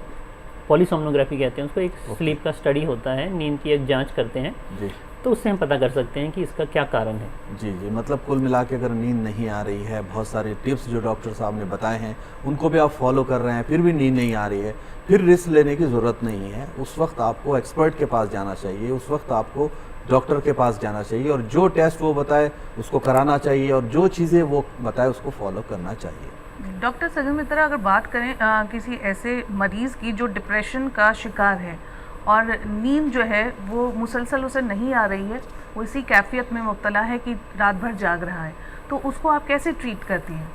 पॉलीसोमनोग्राफी कहते हैं उसको, एक Okay. स्लीप का स्टडी होता है, नींद की एक जांच करते हैं, जी। तो उससे हम पता कर सकते हैं कि इसका क्या कारण है। जी जी, मतलब कुल मिला के अगर नींद नहीं आ रही है, बहुत सारे टिप्स जो डॉक्टर साहब ने बताए हैं उनको भी आप फॉलो कर रहे हैं, फिर भी नींद नहीं आ रही है, फिर रिस्क लेने की ज़रूरत नहीं है। उस वक्त आपको एक्सपर्ट के पास जाना चाहिए, उस वक्त आपको डॉक्टर के पास जाना चाहिए, और जो टेस्ट वो बताए उसको कराना चाहिए, और जो चीज़ें वो बताए उसको फॉलो करना चाहिए। डॉक्टर सजन मित्रा, अगर बात करें किसी ऐसे मरीज़ की जो डिप्रेशन का शिकार है और नींद जो है वो मुसलसल उसे नहीं आ रही है, वो इसी कैफियत में मुब्तला है कि रात भर जाग रहा है, तो उसको आप कैसे ट्रीट करती हैं?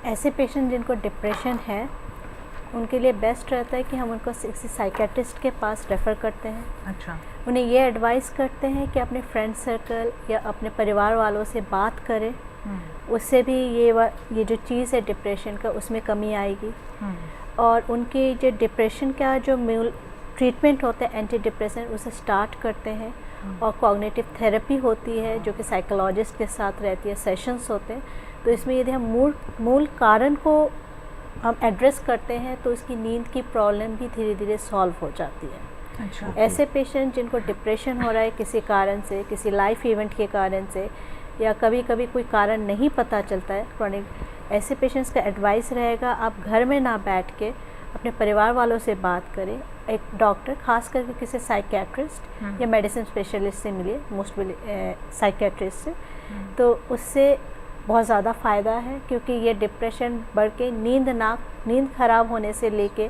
ऐसे पेशेंट जिनको डिप्रेशन है उनके लिए बेस्ट रहता है कि हम उनको किसी साइकेट्रिस्ट के पास रेफ़र करते हैं। अच्छा। उन्हें ये एडवाइस करते हैं कि अपने फ्रेंड सर्कल या अपने परिवार वालों से बात करें, उससे भी ये जो चीज़ है डिप्रेशन का, उसमें कमी आएगी। और उनकी जो डिप्रेशन का जो मूल ट्रीटमेंट होता है एंटी डिप्रेसेंट, उसे स्टार्ट करते हैं। और कॉग्निटिव थेरेपी होती है जो कि साइकोलॉजिस्ट के साथ रहती है, सेशंस होते हैं। तो इसमें यदि हम मूल कारण को हम एड्रेस करते हैं तो इसकी नींद की प्रॉब्लम भी धीरे धीरे सॉल्व हो जाती है। अच्छा। ऐसे पेशेंट जिनको डिप्रेशन हो रहा है किसी कारण से, किसी लाइफ इवेंट के कारण से, या कभी कभी कोई कारण नहीं पता चलता है क्रॉनिक, ऐसे पेशेंट्स का एडवाइस रहेगा आप घर में ना बैठ के अपने परिवार वालों से बात करें, एक डॉक्टर खास करके किसी साइकेट्रिस्ट या मेडिसिन स्पेशलिस्ट से मिलिए, मोस्टली साइकेट्रिस्ट से। तो उससे बहुत ज़्यादा फ़ायदा है, क्योंकि ये डिप्रेशन बढ़ के नींद ख़राब होने से लेके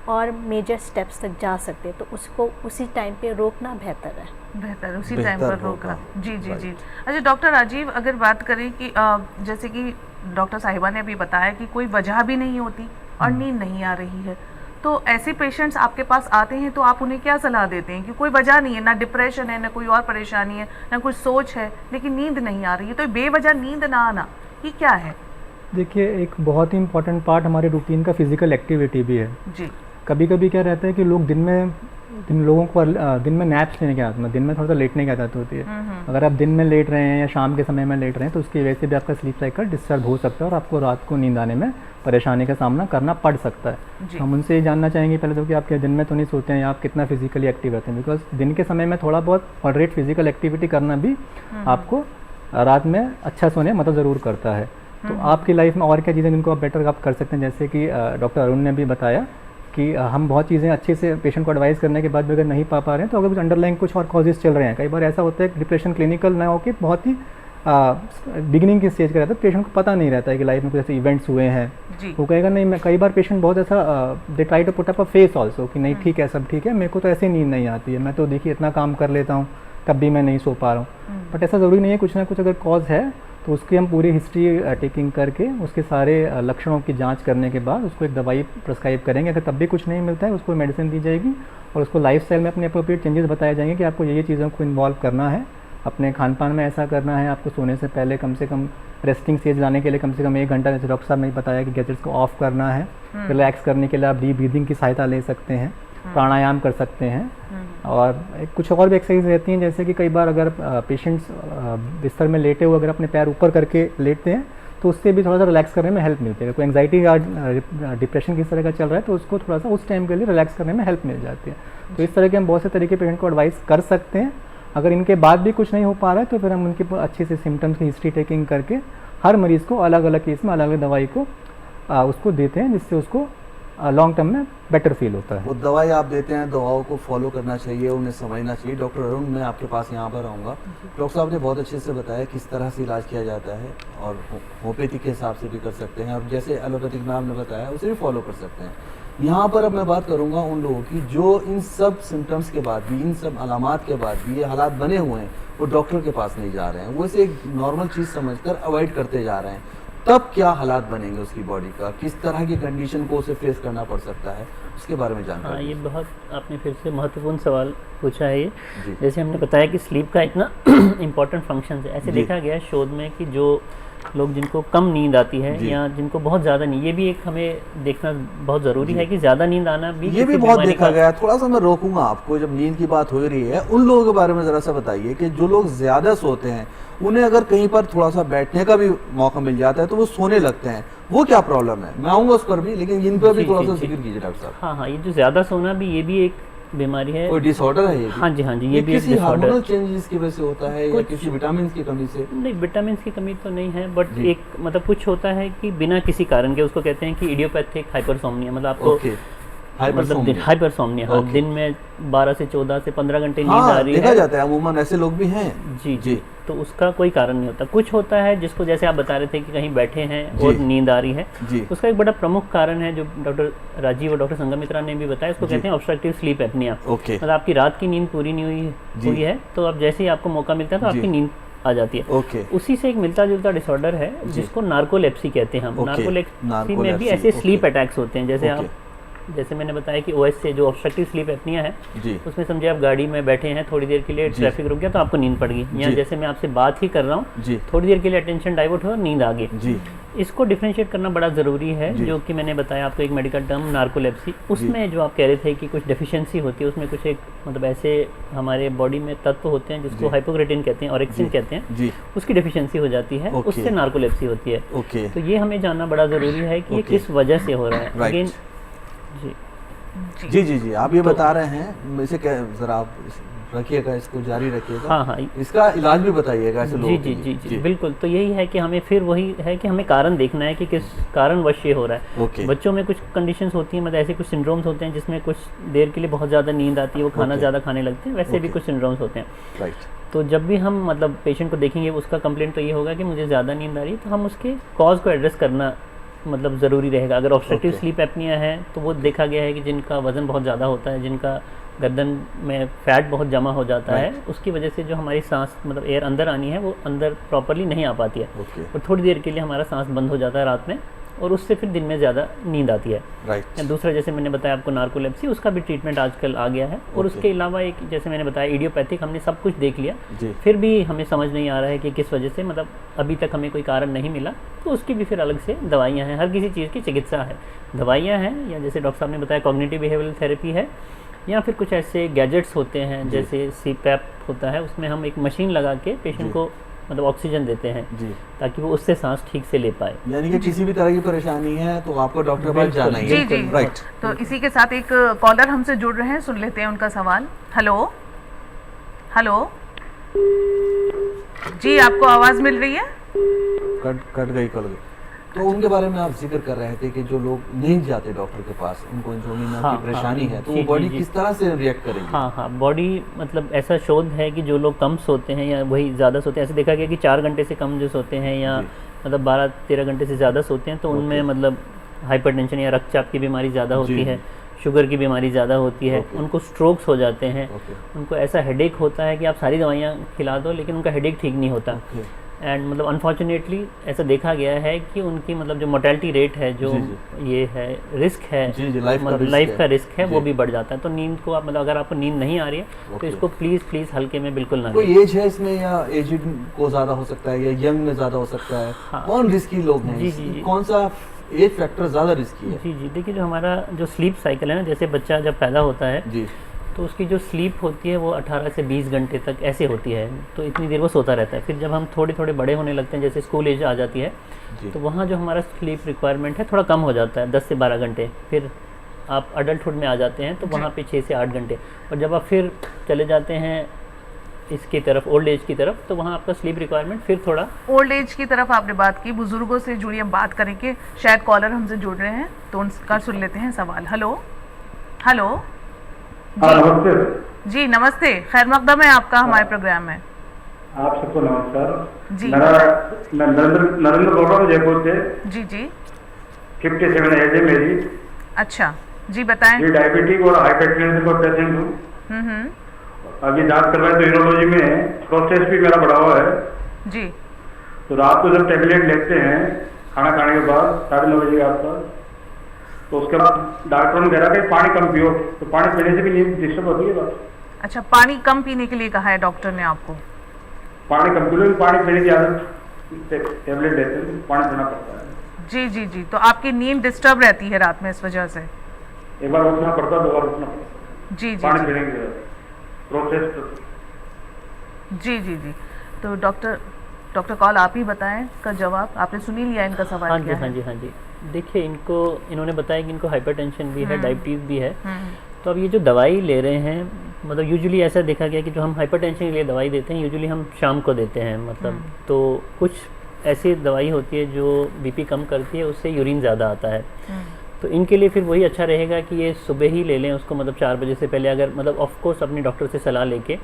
और मेजर स्टेप्स तक जा सकते हैं, तो उसको उसी टाइम पे रोकना बेहतर है। बेहतर उसी बेहतर टाइम पर होगा। रोकना। जी जी जी। Right. अच्छा डॉक्टर राजीव, अगर बात करें कि जैसे कि डॉक्टर साहिबा ने अभी बताया कि कोई वजह भी नहीं होती और नींद नहीं आ रही है, तो ऐसे पेशेंट्स आपके पास आते हैं तो आप उन्हें क्या सलाह देते हैं कि कोई वजह नहीं है, ना डिप्रेशन है, ना कोई और परेशानी है, ना कुछ सोच है, लेकिन नींद नहीं आ रही है, तो बेवजह नींद ना आना ये क्या है? देखिए, एक बहुत ही इंपॉर्टेंट पार्ट हमारे रूटीन का फिजिकल एक्टिविटी भी है। जी। कभी कभी क्या रहता है कि लोगों को दिन में नैप्स लेने की आदत, दिन में थोड़ा सा लेटने की आदत होती है। अगर आप दिन में लेट रहे हैं या शाम के समय में लेट रहे हैं तो उसकी वजह से भी आपका स्लीप साइकिल डिस्टर्ब हो सकता है और आपको रात को नींद आने में परेशानी का सामना करना पड़ सकता है। हम उनसे ये जानना चाहेंगे पहले तो कि आप क्या दिन में तो नहीं सोते हैं या आप कितना फिजिकली एक्टिव रहते हैं, बिकॉज दिन के समय में थोड़ा बहुत मॉडरेट फिजिकल एक्टिविटी करना भी आपको रात में अच्छा सोने में मदद ज़रूर करता है। तो आपकी लाइफ में और क्या चीज़ें जिनको आप बेटर आप कर सकते हैं, जैसे कि डॉक्टर अरुण ने भी बताया कि हम बहुत चीज़ें अच्छे से पेशेंट को एडवाइस करने के बाद भी अगर नहीं पा रहे हैं तो अगर कुछ अंडरलाइन कुछ और कॉजेज़ चल रहे हैं, कई बार ऐसा होता है कि डिप्रेशन क्लिनिकल ना हो कि बहुत ही बिगिनिंग की स्टेज का रहता है, पेशेंट को पता नहीं रहता है कि लाइफ में कुछ ऐसे इवेंट्स हुए हैं। वो कहेगा नहीं, मैं कई बार पेशेंट बहुत ऐसा they try to put up a face also कि नहीं ठीक है, सब ठीक है, मेरे को तो ऐसे नींद नहीं आती है, मैं तो देखिए इतना काम कर लेता हूँ तब भी मैं नहीं सो पा रहा हूँ। बट ऐसा ज़रूरी नहीं है, कुछ ना कुछ अगर कॉज है तो उसकी हम पूरी हिस्ट्री टेकिंग करके उसके सारे लक्षणों की जांच करने के बाद उसको एक दवाई प्रिस्क्राइब करेंगे। अगर तब भी कुछ नहीं मिलता है उसको मेडिसिन दी जाएगी और उसको लाइफस्टाइल में अपने अप्रोप्रिएट चेंजेस बताए जाएंगे कि आपको ये चीज़ों को इन्वॉल्व करना है, अपने खान पान में ऐसा करना है, आपको सोने से पहले कम से कम रेस्टिंग स्टेज लाने के लिए कम से कम 1 घंटा, जैसे डॉक्टर साहब ने बताया कि गैजेट्स को ऑफ करना है। रिलैक्स करने के लिए आप डीप ब्रीदिंग की सहायता ले सकते हैं, प्राणायाम कर सकते हैं और कुछ और भी एक्सरसाइज रहती हैं, जैसे कि कई बार अगर पेशेंट्स बिस्तर में लेटे हुए अगर अपने पैर ऊपर करके लेटते हैं तो उससे भी थोड़ा सा रिलैक्स करने में हेल्प मिलती है। कोई एंग्जाइटी या डिप्रेशन किस तरह का चल रहा है तो उसको थोड़ा सा उस टाइम के लिए रिलैक्स करने में हेल्प मिल जाती है। तो इस तरह के हम बहुत से तरीके पेशेंट को एडवाइस कर सकते हैं। अगर इनके बाद भी कुछ नहीं हो पा रहा है तो फिर हम उनकी अच्छे से सिम्टम्स की हिस्ट्री टेकिंग करके हर मरीज़ को अलग अलग केस में अलग अलग दवाई को उसको देते हैं, जिससे उसको लॉन्ग टर्म में बेटर फील होता है। वो दवाई आप देते हैं, दवाओं को फॉलो करना चाहिए, उन्हें समझना चाहिए। डॉक्टर अरुण, मैं आपके पास यहाँ पर आऊँगा। डॉक्टर साहब ने बहुत अच्छे से बताया किस तरह से इलाज किया जाता है और होम्योपैथी के हिसाब से भी कर सकते हैं और जैसे एलोपैथिक में आपने बताया उसे भी फॉलो कर सकते हैं। यहाँ पर अब मैं बात करूँगा उन लोगों की जो इन सब सिम्टम्स के बाद भी, इन सब अलामात के बाद भी ये हालात बने हुए हैं, वो डॉक्टर के पास नहीं जा रहे हैं, वो इसे एक नॉर्मल चीज़ समझकर अवॉइड करते जा रहे हैं। तब क्या हालात बनेंगे उसकी बॉडी का, किस तरह की कंडीशन को उसे फेस करना पड़ सकता है, उसके बारे में जानकारी। हाँ, ये बहुत आपने फिर से महत्वपूर्ण सवाल पूछा है। ये जैसे हमने बताया कि स्लीप का इतना इम्पोर्टेंट फंक्शन है, ऐसे देखा गया है शोध में कि जो लोग जिनको कम नींद आती है या जिनको बहुत ज़्यादा नींद, ये भी एक हमें देखना बहुत ज़रूरी है कि ज़्यादा नींद आना भी ये भी बहुत देखा गया। थोड़ा सा मैं रोकूंगा आपको, जब नींद की बात हो रही है उन लोगों के बारे में ज़रा सा बताइए कि जो लोग ज़्यादा सोते हैं उन्हें अगर कहीं पर थोड़ा सा बैठने का भी मौका मिल जाता है तो वो सोने लगते हैं, वो क्या प्रॉब्लम है? मैं आऊँगा उस पर भी, लेकिन इन पर भी थोड़ा सा जिक्र कीजिए डॉक्टर साहब। हाँ, ये जो ज़्यादा सोना भी ये भी एक बीमारी है, कोई डिसऑर्डर है ये भी? हाँ जी, ये भी एक किसी डिसऑर्डर हार्मोनल चेंजेस की वजह से होता है या किसी विटामिन की कमी से? नहीं, विटामिन की कमी तो नहीं है, बट एक मतलब कुछ होता है कि बिना किसी कारण के, उसको कहते हैं कि इडियोपैथिक हाइपरसोमनिया, मतलब आपको मतलब हाइपरसोमनिया, हाँ, दिन में 12 से 14 से 15 घंटे नींद आ रही है, देखा जाता है अमूमन, ऐसे लोग भी हैं। जी, तो उसका कोई कारण नहीं होता। कुछ होता है जिसको जैसे आप बता रहे थे कि कहीं बैठे हैं और नींद आ रही है, उसका एक बड़ा प्रमुख कारण है जो डॉक्टर राजीव और डॉक्टर संगमित्रा ने भी बताया, उसको कहते हैं ऑब्स्ट्रक्टिव स्लीप एप्निया। मतलब आपकी रात की नींद पूरी नहीं हुई है तो अब जैसे ही आपको मौका मिलता है तो आपकी नींद आ जाती है। उसी से एक मिलता जुलता डिसऑर्डर है जिसको नार्कोलेप्सी कहते हैं हम। नार्कोलेप्सी में भी ऐसे स्लीप अटैक्स होते हैं, जैसे आप जैसे मैंने बताया कि ओएस से जो ऑब्स्ट्रक्टिव स्लीप एप्निया है उसमें समझे आप गाड़ी में बैठे हैं, थोड़ी देर के लिए ट्रैफिक रुक गया तो आपको नींद पड़ गई, या जैसे मैं आपसे बात ही कर रहा हूँ थोड़ी देर के लिए अटेंशन डाइवर्ट हुआ और नींद आ गई। इसको डिफरेंशिएट करना बड़ा ज़रूरी है, जो कि मैंने बताया आपको एक मेडिकल टर्म नार्कोलेप्सी। उसमें जो आप कह रहे थे कि कुछ डेफिशिएंसी होती है, उसमें कुछ एक मतलब ऐसे हमारे बॉडी में तत्व होते हैं जिसको हाइपोक्रेटिन कहते हैं और ऑरेक्सिन कहते हैं, उसकी डेफिशिएंसी हो जाती है, उससे नार्कोलेप्सी होती है। तो ये हमें जानना बड़ा ज़रूरी है कि ये किस वजह से हो रहा है। अगेन जी, आप ये बता रहे हैं, इसे जरा आप रखिएगा, इसको जारी रखिएगा। हाँ, इसका इलाज भी बताइएगा ऐसे लोगों के लिए। जी, बिल्कुल। तो यही है कि हमें फिर वही है कि हमें कारण देखना है कि किस कारणवश ये हो रहा है। बच्चों में कुछ कंडीशंस होती हैं, मतलब ऐसे कुछ सिंड्रोम्स होते हैं जिसमें कुछ देर के लिए बहुत ज़्यादा नींद आती है, वो खाना ज़्यादा खाने लगते हैं, वैसे भी कुछ सिंड्रोम्स होते हैं। तो जब भी हम मतलब पेशेंट को देखेंगे उसका कंप्लेंट तो ये होगा कि मुझे ज़्यादा नींद आ रही है, तो हम उसके कॉज को एड्रेस करना मतलब ज़रूरी रहेगा। अगर ऑब्स्ट्रक्टिव Okay. स्लीप एपनिया है तो वो देखा गया है कि जिनका वज़न बहुत ज़्यादा होता है, जिनका गर्दन में फैट बहुत जमा हो जाता है, उसकी वजह से जो हमारी सांस मतलब एयर अंदर आनी है वो अंदर प्रॉपरली नहीं आ पाती है Okay. और थोड़ी देर के लिए हमारा सांस बंद हो जाता है रात में और उससे फिर दिन में ज़्यादा नींद आती है। राइट। या दूसरा जैसे मैंने बताया आपको नार्कोलेप्सी, उसका भी ट्रीटमेंट आजकल आ गया है। और Okay. उसके अलावा एक जैसे मैंने बताया इडियोपैथिक, हमने सब कुछ देख लिया, जी। फिर भी हमें समझ नहीं आ रहा है कि किस वजह से, मतलब अभी तक हमें कोई कारण नहीं मिला, तो उसकी भी फिर अलग से दवाइयाँ हैं। हर किसी चीज़ की चिकित्सा है, दवाइयाँ हैं, या जैसे डॉक्टर साहब ने बताया कॉग्निटिव बिहेवियरल थेरेपी है, या फिर कुछ ऐसे गैजेट्स होते हैं जैसे CPAP होता है, उसमें हम एक मशीन लगा के पेशेंट को मतलब ऑक्सीजन देते हैं जी। ताकि वो उससे सांस ठीक से ले पाए। यानी कि किसी भी तरह की परेशानी है तो आपको डॉक्टर के पास जाना ही जी है। जी। राइट। तो इसी के साथ एक कॉलर हमसे जुड़ रहे हैं, सुन लेते हैं उनका सवाल। हेलो हेलो जी, आपको आवाज मिल रही है? कट गई। तो उनके बारे में आप जिक्र कर रहे थे कि जो लोग नहीं जाते डॉक्टर के पास, उनको इंसोम्निया हाँ, की परेशानी है, तो जी, वो बॉडी जी। किस तरह से रिएक्ट करेगी? हाँ, बॉडी मतलब ऐसा शोध है कि जो लोग कम सोते हैं या वही ज़्यादा सोते हैं, ऐसे देखा गया कि 4 घंटे से कम जो सोते हैं या जी। मतलब 12-13 घंटे से ज़्यादा सोते हैं तो उनमें मतलब हाइपरटेंशन या रक्तचाप की बीमारी ज़्यादा होती जी। है, शुगर की बीमारी ज़्यादा होती है, ओके। उनको स्ट्रोक्स हो जाते हैं, ओके। उनको ऐसा हेडेक होता है कि आप सारी दवाइयाँ खिला दो लेकिन उनका हेडेक ठीक नहीं होता। ओके। एंड मतलब अनफॉर्चुनेटली ऐसा देखा गया है कि उनकी मतलब जो मोर्टेलिटी रेट है, जो जी, ये है रिस्क है, जी, जी, लाइफ का मतलब रिस्क लाइफ है। का रिस्क है, वो जी। भी बढ़ जाता है। तो नींद को आप मतलब अगर आपको नींद नहीं आ रही है तो ओके। इसको प्लीज़ हल्के में बिल्कुल ना लें। कोई एज है इसमें या एजिड को ज़्यादा हो सकता है या यंग में ज़्यादा हो सकता है? हाँ। कौन रिस्की लोग हैं? जी, जी, जी। कौन सा एज फैक्टर ज़्यादा रिस्की है? जी देखिए, जो हमारा जो स्लीप साइकिल है ना, जैसे बच्चा जब पैदा होता है जी। तो उसकी जो स्लीप होती है वो 18 से 20 घंटे तक ऐसे होती है, तो इतनी देर वो सोता रहता है। फिर जब हम थोड़े बड़े होने लगते हैं, जैसे स्कूल एज आ जाती है, जी। तो वहाँ जो हमारा स्लीप रिक्वायरमेंट है थोड़ा कम हो जाता है, 10 से 12 घंटे। फिर आप अडल्टहुड में आ जाते हैं तो वहाँ पे 6 से 8 घंटे। और जब आप फिर चले जाते हैं इसकी तरफ, ओल्ड एज की तरफ, तो वहाँ आपका स्लीप रिक्वायरमेंट फिर थोड़ा ओल्ड एज की तरफ आपने बात की, बुजुर्गों से जुड़ी हम बात करेंगे। शायद कॉलर हमसे जुड़ रहे हैं तो उनका सुन लेते हैं सवाल। हेलो हेलो नमस्ते जी, नमस्ते, खैर मकदम है आपका हमारे प्रोग्राम में। आप सबको नमस्कार जी। मैं नरेंद्र बोल रहा हूँ जयपुर से। जी जी। 57 एज है मेरी। अच्छा जी, बताएं। ये डायबिटिक और हाइपरटेंशन का पेशेंट हूँ। हम्म। अभी जांच करवाए तो यूरोलॉजी में प्रोसेस भी मेरा बढ़ा हुआ है। जी तो रात को जब टेबलेट लेते हैं खाना खाने के बाद 9:30 बजे के आसपास, तो उसके बाद डॉक्टर ने कह रहा कि पानी कम पियो, तो पानी पीने से भी नींद डिस्टर्ब होती है। बस अच्छा, पानी कम पीने के लिए कहा है डॉक्टर ने आपको? पानी कम पी लो, पानी पीने की आदत, टेबलेट लेते हैं तो पानी पीना पड़ता है। जी जी जी। तो आपकी नींद डिस्टर्ब रहती है रात में इस वजह से? एक बार उठना पड़ता है, 2 बार उठना पड़ता है जी जी पानी जी। पीने के लिए प्रोसेस। जी जी जी। तो डॉक्टर कॉल आप ही बताएं का जवाब, आपने सुन ही लिया इनका सवाल हाँ जी क्या हाँ है? जी हाँ जी। देखिए, इन्होंने बताया कि इनको हाइपरटेंशन भी है, डायबिटीज़ भी है। तो अब ये जो दवाई ले रहे हैं, मतलब यूजुअली ऐसा देखा गया कि जो हम हाइपरटेंशन के लिए दवाई देते हैं यूजुअली हम शाम को देते हैं, मतलब तो कुछ ऐसी दवाई होती है जो बीपी कम करती है, उससे यूरिन ज़्यादा आता है। तो इनके लिए फिर वही अच्छा रहेगा कि ये सुबह ही ले लें उसको, मतलब 4 बजे से पहले, अगर मतलब ऑफ कोर्स अपने डॉक्टर से सलाह लेके।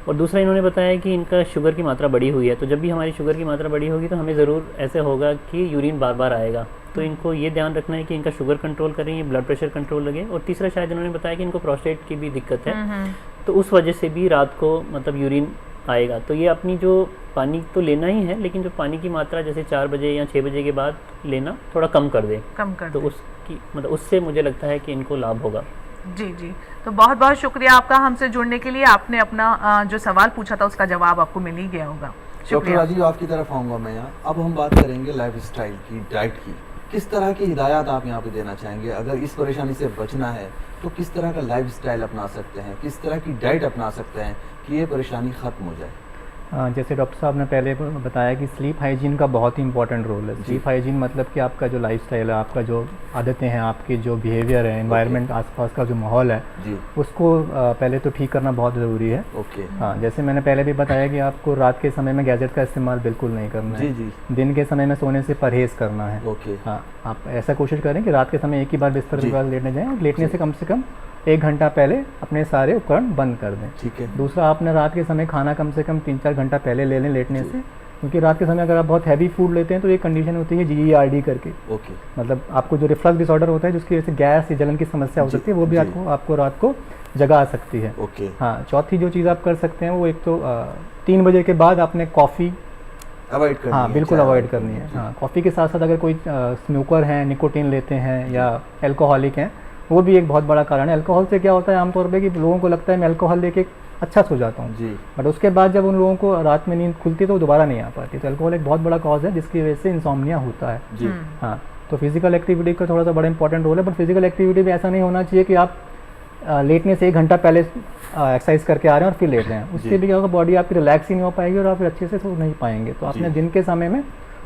और दूसरा इन्होंने बताया कि इनका शुगर की मात्रा बढ़ी हुई है, तो जब भी हमारी शुगर की मात्रा बढ़ी होगी तो हमें ज़रूर ऐसे होगा कि यूरिन बार बार आएगा। तो इनको ये ध्यान रखना है कि इनका शुगर कंट्रोल करें, ये ब्लड प्रेशर कंट्रोल लगे। और तीसरा शायद इन्होंने बताया कि इनको प्रोस्टेट की भी दिक्कत है, तो उस वजह से भी रात को मतलब यूरिन आएगा। तो ये अपनी जो पानी तो लेना ही है, लेकिन जो पानी की मात्रा जैसे 4 बजे या 6 बजे के बाद लेना थोड़ा कम कर दे, कम कर तो दें। उसकी मतलब उससे मुझे लगता है कि इनको लाभ होगा। जी जी। तो बहुत बहुत शुक्रिया आपका हमसे जुड़ने के लिए। आपने अपना जो सवाल पूछा था उसका जवाब आपको मिल ही गया होगा। डॉक्टर शुक्रिया। राजीव, आपकी तरफ आऊँगा मैं यहाँ। अब हम बात करेंगे लाइफ स्टाइल की, डाइट की। किस तरह की हिदायत आप यहाँ पे देना चाहेंगे? अगर इस परेशानी से बचना है तो किस तरह का लाइफ स्टाइल अपना सकते हैं, किस तरह की डाइट अपना सकते हैं कि ये परेशानी ख़त्म हो जाए? जैसे डॉक्टर साहब ने पहले बताया कि स्लीप हाइजीन का बहुत ही इंपॉर्टेंट रोल है। स्लीप हाइजीन मतलब कि आपका जो लाइफस्टाइल है, आपका जो आदतें हैं, आपकी जो बिहेवियर है, एनवायरनमेंट, आसपास का जो माहौल है, जी। उसको पहले तो ठीक करना बहुत ज़रूरी है। ओके। हाँ, जैसे मैंने पहले भी बताया कि आपको रात के समय में गैजेट का इस्तेमाल बिल्कुल नहीं करना है। जी जी। दिन के समय में सोने से परहेज़ करना है। ओके। हाँ, आप ऐसा कोशिश करें कि रात के समय एक ही बार बिस्तर जी। के पास लेटने जाएं और लेटने से कम 1 घंटा पहले अपने सारे उपकरण बंद कर दें। ठीक है। दूसरा, आपने रात के समय खाना कम से कम 3-4 घंटा पहले ले लें लेटने से, क्योंकि रात के समय अगर आप बहुत हैवी फूड लेते हैं तो एक कंडीशन होती है GERD करके, ओके, मतलब आपको जो रिफ्लक्स डिसऑर्डर होता है जिसकी वजह से गैस या जलन की समस्या हो जी, सकती है, वो भी जी। आपको रात को जगा सकती है। ओके, हाँ, चौथी जो चीज़ आप कर सकते हैं वो एक तो 3 बजे के बाद आपने कॉफ़ी अवॉइड करनी हाँ है, बिल्कुल चाय अवॉइड करनी है। जी। हाँ, कॉफ़ी के साथ साथ अगर कोई स्मोकर हैं, निकोटीन लेते हैं या एल्कोहलिक हैं, वो भी एक बहुत बड़ा कारण है। अल्कोहल से क्या होता है आमतौर पे कि लोगों को लगता है मैं अल्कोहल लेके अच्छा सो जाता हूँ, जी, बट उसके बाद जब उन लोगों को रात में नींद खुलती है तो वो दोबारा नहीं आ पाती। तो अल्कोहल एक बहुत बड़ा कॉज है जिसकी वजह से इंसोम्निया होता है। जी, हाँ, तो फिजिकल एक्टिविटी का थोड़ा सा बड़ा इंपॉर्टेंट रोल है, बट फिजिकल एक्टिविटी भी ऐसा नहीं होना चाहिए कि आप लेटने से 1 घंटा पहले एक्सरसाइज करके आ रहे हैं और फिर लेट रहे हैं। उससे जी। भी क्या होगा, बॉडी आपकी रिलैक्स ही नहीं हो पाएगी और आप फिर अच्छे से सो नहीं पाएंगे। तो आपने जी। दिन के समय में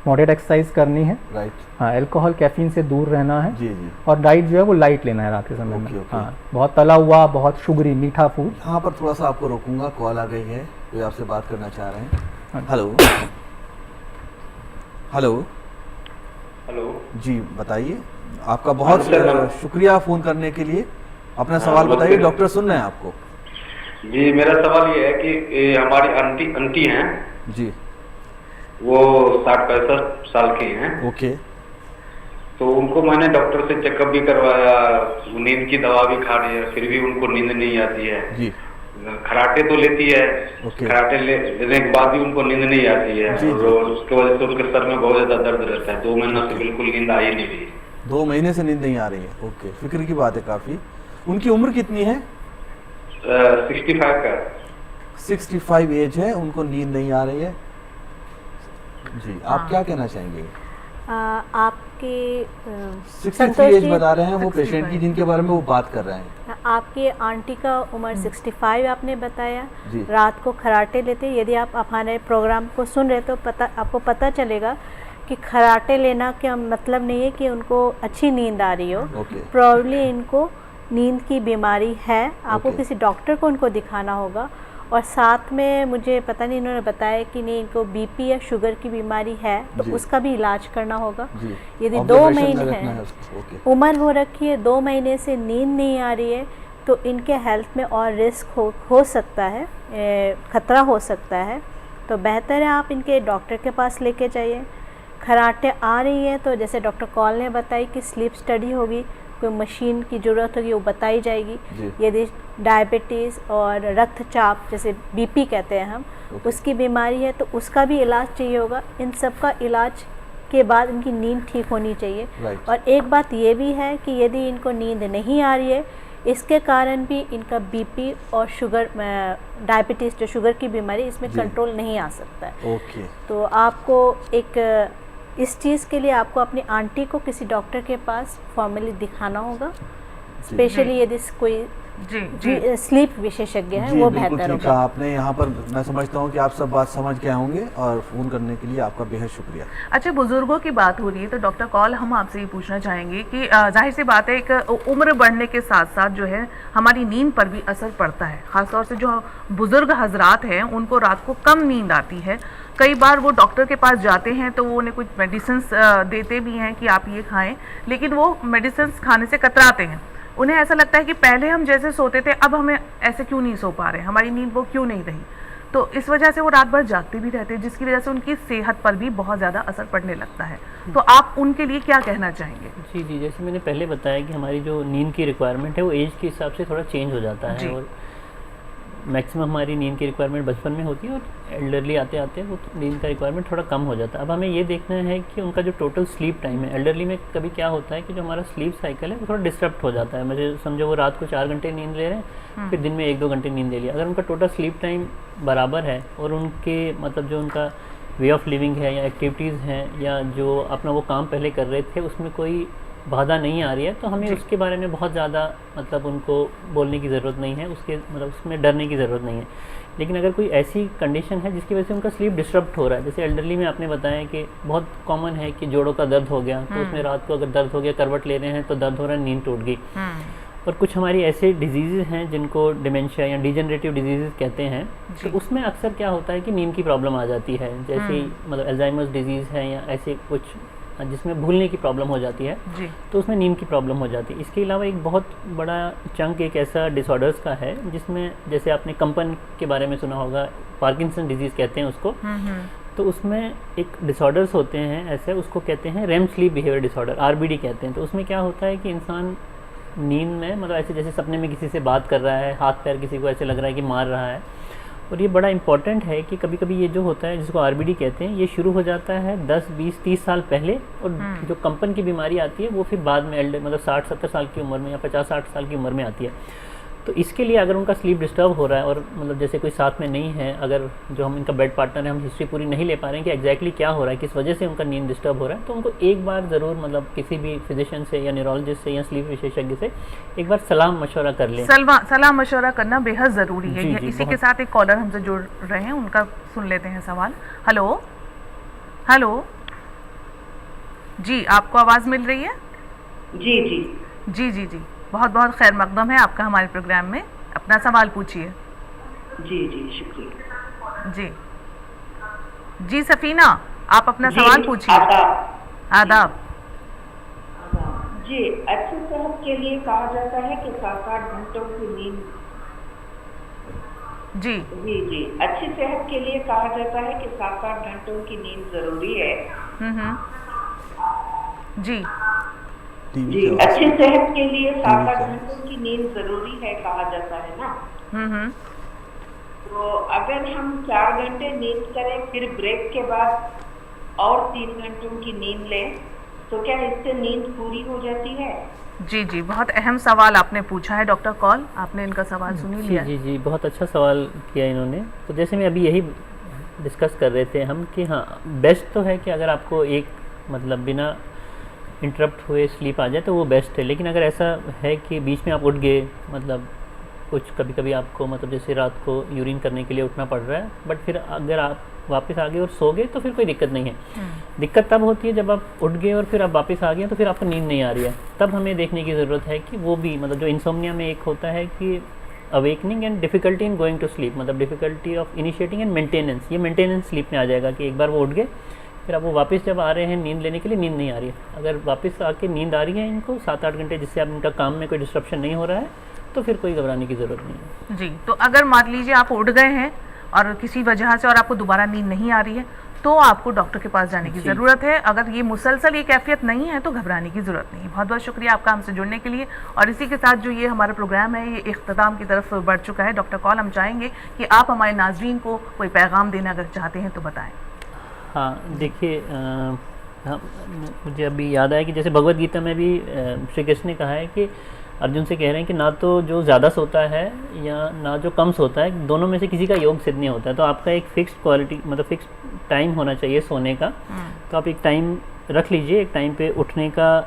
मॉडरेट एक्सरसाइज करनी है। राइट, हाँ, अल्कोहल कैफीन से दूर रहना है जी, जी। और डाइट जो है वो लाइट लेना है रात के समय ओके, में। ओके। हाँ, बहुत तला हुआ, बहुत शुगरी मीठा फूड। यहाँ पर थोड़ा सा आपको रोकूंगा, कॉल आ गई है, कोई आपसे बात करना चाह रहे हैं। Hello, hello, hello. जी बताइए, आपका बहुत सर, शुक्रिया फ़ोन करने के लिए। अपना हाँ, सवाल बताइए, नमस्ते। डॉक्टर सुन रहे हैं आपको। जी, मेरा सवाल ये है कि हमारी आंटी हैं, जी, वो 60-65 साल की हैं। ओके, तो उनको मैंने डॉक्टर से चेकअप भी करवाया, नींद की दवा भी खा रही है, फिर भी उनको नींद नहीं आती है। जी, खराटे तो लेती है, ओके। खराटे लेने के बाद भी उनको नींद नहीं आती है, जी, जी। और उसकी वजह से उनके सर में बहुत ज्यादा दर्द रहता है। 2 महीनों से बिल्कुल नींद आई नहीं रही। 2 महीने से नींद नहीं आ रही है, ओके, फिक्र की बात है काफ़ी। उनकी उम्र कितनी है? 65 का। 65 एज है, उनको नींद नहीं आ रही है। जी, आप हाँ। क्या कहना चाहेंगे? आपके 63 संतोष एज जी, बता रहे हैं वो 65 पेशेंट की, जिनके बारे में वो बात कर रहे हैं। आपके आंटी का उम्र 65 आपने बताया, जी। रात को खराटे लेते। यदि आप हमारे प्रोग्राम को सुन रहे तो आपको पता चलेगा कि खराटे लेना का मतलब नहीं है कि उनको अच्छी नींद आ रही हो। ओके, प्रॉब्ली इनको नींद की बीमारी है, आपको ओके। किसी डॉक्टर को उनको दिखाना होगा। और साथ में मुझे पता नहीं इन्होंने बताया कि नहीं इनको बीपी या शुगर की बीमारी है, तो जी। उसका भी इलाज करना होगा। जी, यदि 2 Observation में महीने रखना है, है उसको, ओके, उम्र हो रखी है, 2 महीने से नींद नहीं आ रही है, तो इनके हेल्थ में और रिस्क हो सकता है, खतरा हो सकता है। तो बेहतर है आप इनके डॉक्टर के पास लेके जाइए। खराटे आ रही है तो जैसे डॉक्टर कॉल ने बताई कि स्लीप स्टडी होगी, कोई मशीन की ज़रूरत होगी वो बताई जाएगी। जी। यदि डायबिटीज़ और रक्तचाप जैसे बीपी कहते हैं हम, ओके। उसकी बीमारी है तो उसका भी इलाज चाहिए होगा। इन सब का इलाज के बाद इनकी नींद ठीक होनी चाहिए। राइट। और एक बात ये भी है कि यदि इनको नींद नहीं आ रही है, इसके कारण भी इनका बीपी और शुगर डायबिटीज़ जो शुगर की बीमारी, इसमें जी। कंट्रोल नहीं आ सकता है। ओके, तो आपको एक इस चीज़ के लिए आपको अपनी आंटी को किसी डॉक्टर के पास फॉर्मली दिखाना होगा, स्पेशली यदि कोई जी जी स्लीप विशेषज्ञ है जी, वो बिल्कुल बेहतर ठीक कहा होगा। आपने। यहाँ पर मैं समझता हूँ कि आप सब बात समझ गए होंगे, और फ़ोन करने के लिए आपका बेहद शुक्रिया। अच्छा, बुजुर्गों की बात हो रही है तो डॉक्टर कॉल हम आपसे ये पूछना चाहेंगे कि जाहिर सी बात है, एक उम्र बढ़ने के साथ साथ जो है हमारी नींद पर भी असर पड़ता है। ख़ासतौर से जो बुजुर्ग हजरात हैं उनको रात को कम नींद आती है। कई बार वो डॉक्टर के पास जाते हैं तो वो उन्हें कुछ मेडिसिन्स देते भी हैं कि आप ये खाएं, लेकिन वो मेडिसिन्स खाने से कतराते हैं। उन्हें ऐसा लगता है कि पहले हम जैसे सोते थे अब हमें ऐसे क्यों नहीं सो पा रहे, हमारी नींद वो क्यों नहीं रही। तो इस वजह से वो रात भर जागते भी रहते हैं, जिसकी वजह से उनकी सेहत पर भी बहुत ज़्यादा असर पड़ने लगता है। तो आप उनके लिए क्या कहना चाहेंगे? जी जी, जैसे मैंने पहले बताया कि हमारी जो नींद की रिक्वायरमेंट है वो एज के हिसाब से थोड़ा चेंज हो जाता जी। है, और मैक्सिमम हमारी नींद की रिक्वायरमेंट बचपन में होती है, और एल्डरली आते आते वो नींद का रिक्वायरमेंट थोड़ा कम हो जाता है। अब हमें ये देखना है कि उनका जो टोटल स्लीप टाइम है, एल्डरली में कभी क्या होता है कि जो हमारा स्लीप साइकिल है वो थोड़ा डिस्टर्ब हो जाता है। मुझे समझो वो रात को 4 घंटे नींद ले रहे हैं, फिर दिन में 1-2 घंटे नींद ले लिया। अगर उनका टोटल स्लीप टाइम बराबर है और उनके मतलब जो उनका वे ऑफ लिविंग है या एक्टिविटीज़ हैं या जो अपना वो काम पहले कर रहे थे उसमें कोई बाधा नहीं आ रही है, तो हमें उसके बारे में बहुत ज़्यादा मतलब उनको बोलने की ज़रूरत नहीं है, उसके मतलब उसमें डरने की ज़रूरत नहीं है। लेकिन अगर कोई ऐसी कंडीशन है जिसकी वजह से उनका स्लीप डिस्टर्ब हो रहा है, जैसे एल्डरली में आपने बताया कि बहुत कॉमन है कि जोड़ों का दर्द हो गया, तो उसमें रात को अगर दर्द हो गया, करवट ले रहे हैं तो दर्द हो रहा है, नींद टूट गई। और कुछ हमारी ऐसे डिजीज़ हैं जिनको डिमेंशिया या डिजनरेटिव डिजीज़ कहते हैं, तो उसमें अक्सर क्या होता है कि नींद की प्रॉब्लम आ जाती है, जैसे मतलब अल्जाइमर्स डिजीज़ है या ऐसे कुछ जिसमें भूलने की प्रॉब्लम हो जाती है, जी। तो उसमें नींद की प्रॉब्लम हो जाती है। इसके अलावा एक बहुत बड़ा चंक एक ऐसा डिसऑर्डर्स का है जिसमें जैसे आपने कंपन के बारे में सुना होगा, पार्किंसन डिजीज़ कहते हैं उसको। तो उसमें एक डिसऑर्डर्स होते हैं ऐसे, उसको कहते हैं REM sleep behaviour disorder, RBD कहते हैं। तो उसमें क्या होता है कि इंसान नींद में मतलब ऐसे जैसे सपने में किसी से बात कर रहा है, हाथ पैर किसी को ऐसे लग रहा है कि मार रहा है। और ये बड़ा इंपॉर्टेंट है कि कभी कभी ये जो होता है जिसको आरबीडी कहते हैं, ये शुरू हो जाता है 10, 20, 30 साल पहले, और जो कंपन की बीमारी आती है वो फिर बाद में मतलब 60-70 साल की उम्र में या 50-60 साल की उम्र में आती है। तो इसके लिए अगर उनका स्लीप डिस्टर्ब हो रहा है और मतलब जैसे कोई साथ में नहीं है, अगर जो हम इनका बेड पार्टनर है, हम हिस्ट्री पूरी नहीं ले पा रहे हैं कि एग्जैक्टली क्या हो रहा है, किस वजह से उनका नींद डिस्टर्ब हो रहा है, तो उनको एक बार ज़रूर मतलब किसी भी फिजिशियन से या न्यूरोलॉजिस्ट से या स्लीप विशेषज्ञ से एक बार सलाह मशवरा कर लें। सलाह मशवरा करना बेहद ज़रूरी है। जी, इसी के साथ एक कॉलर हमसे जुड़ रहे हैं, उनका सुन लेते हैं सवाल। हेलो हेलो जी, आपको आवाज़ मिल रही है? जी जी जी जी जी, बहुत बहुत खैर मकदम है आपका हमारे प्रोग्राम में। अपना सवाल पूछिए। जी जी, शुक्रिया। जी जी सफीना, आप अपना सवाल पूछिए। आदाब। जी, अच्छी सेहत के लिए कहा जाता है कि 7-8 घंटों की नींद। जी जी जी, अच्छी सेहत के लिए कहा जाता है कि 7-8 घंटों की नींद जरूरी है। जी जी, अच्छी सेहत के लिए 7-8 घंटों की नींद जरूरी है कहा जाता है ना। तो अगर हम 4 घंटे नींद करें, फिर ब्रेक के बाद और 3 घंटों की नींद लें, तो क्या इससे नींद पूरी हो जाती है? जी जी, बहुत अहम सवाल आपने पूछा है डॉक्टर कॉल, आपने इनका सवाल सुन ही लिया। जी जी, बहुत अच्छा सवाल किया इन्होंने। तो जैसे मैं अभी यही डिस्कस कर रहे थे हम कि हाँ, बेस्ट तो है कि अगर आपको एक मतलब बिना इंटरप्ट हुए स्लीप आ जाए तो वो बेस्ट है। लेकिन अगर ऐसा है कि बीच में आप उठ गए, मतलब कुछ कभी कभी आपको मतलब जैसे रात को यूरिन करने के लिए उठना पड़ रहा है, बट फिर अगर आप वापस आ गए और सो गए तो फिर कोई दिक्कत नहीं है। दिक्कत तब होती है जब आप उठ गए और फिर आप वापस आ गए तो फिर आपको नींद नहीं आ रही है। तब हमें देखने की ज़रूरत है कि वो भी मतलब जो इंसोम्निया में एक होता है कि awakening and difficulty in going to sleep, मतलब difficulty of initiating and maintenance, ये मेंटेनेंस स्लीप में आ जाएगा कि एक बार वो उठ गए फिर अब वो वापस जब आ रहे हैं नींद लेने के लिए, नींद नहीं आ रही है। अगर वापस आके नींद आ रही है इनको 7-8 घंटे, जिससे अब इनका काम में कोई डिस्ट्रप्शन नहीं हो रहा है, तो फिर कोई घबराने की ज़रूरत नहीं है। जी, तो अगर मान लीजिए आप उठ गए हैं और किसी वजह से और आपको दोबारा नींद नहीं आ रही है, तो आपको डॉक्टर के पास जाने की ज़रूरत है। अगर ये मुसलसल ये कैफियत नहीं है तो घबराने की ज़रूरत नहीं। बहुत बहुत शुक्रिया आपका हमसे जुड़ने के लिए। और इसी के साथ जो ये हमारा प्रोग्राम है ये इख्तिताम की तरफ बढ़ चुका है। डॉक्टर कॉल, हम चाहेंगे कि आप हमारे नाज़रीन को कोई पैगाम देना अगर चाहते हैं तो बताएं। हाँ, देखिए मुझे अभी याद आया कि जैसे भगवत गीता में भी श्री कृष्ण ने कहा है कि अर्जुन से कह रहे हैं कि ना तो जो ज़्यादा सोता है या ना जो कम सोता है, दोनों में से किसी का योग सिद्ध नहीं होता है। तो आपका एक फिक्स्ड क्वालिटी मतलब फिक्स टाइम होना चाहिए सोने का। तो आप एक टाइम रख लीजिए, एक टाइम पे उठने का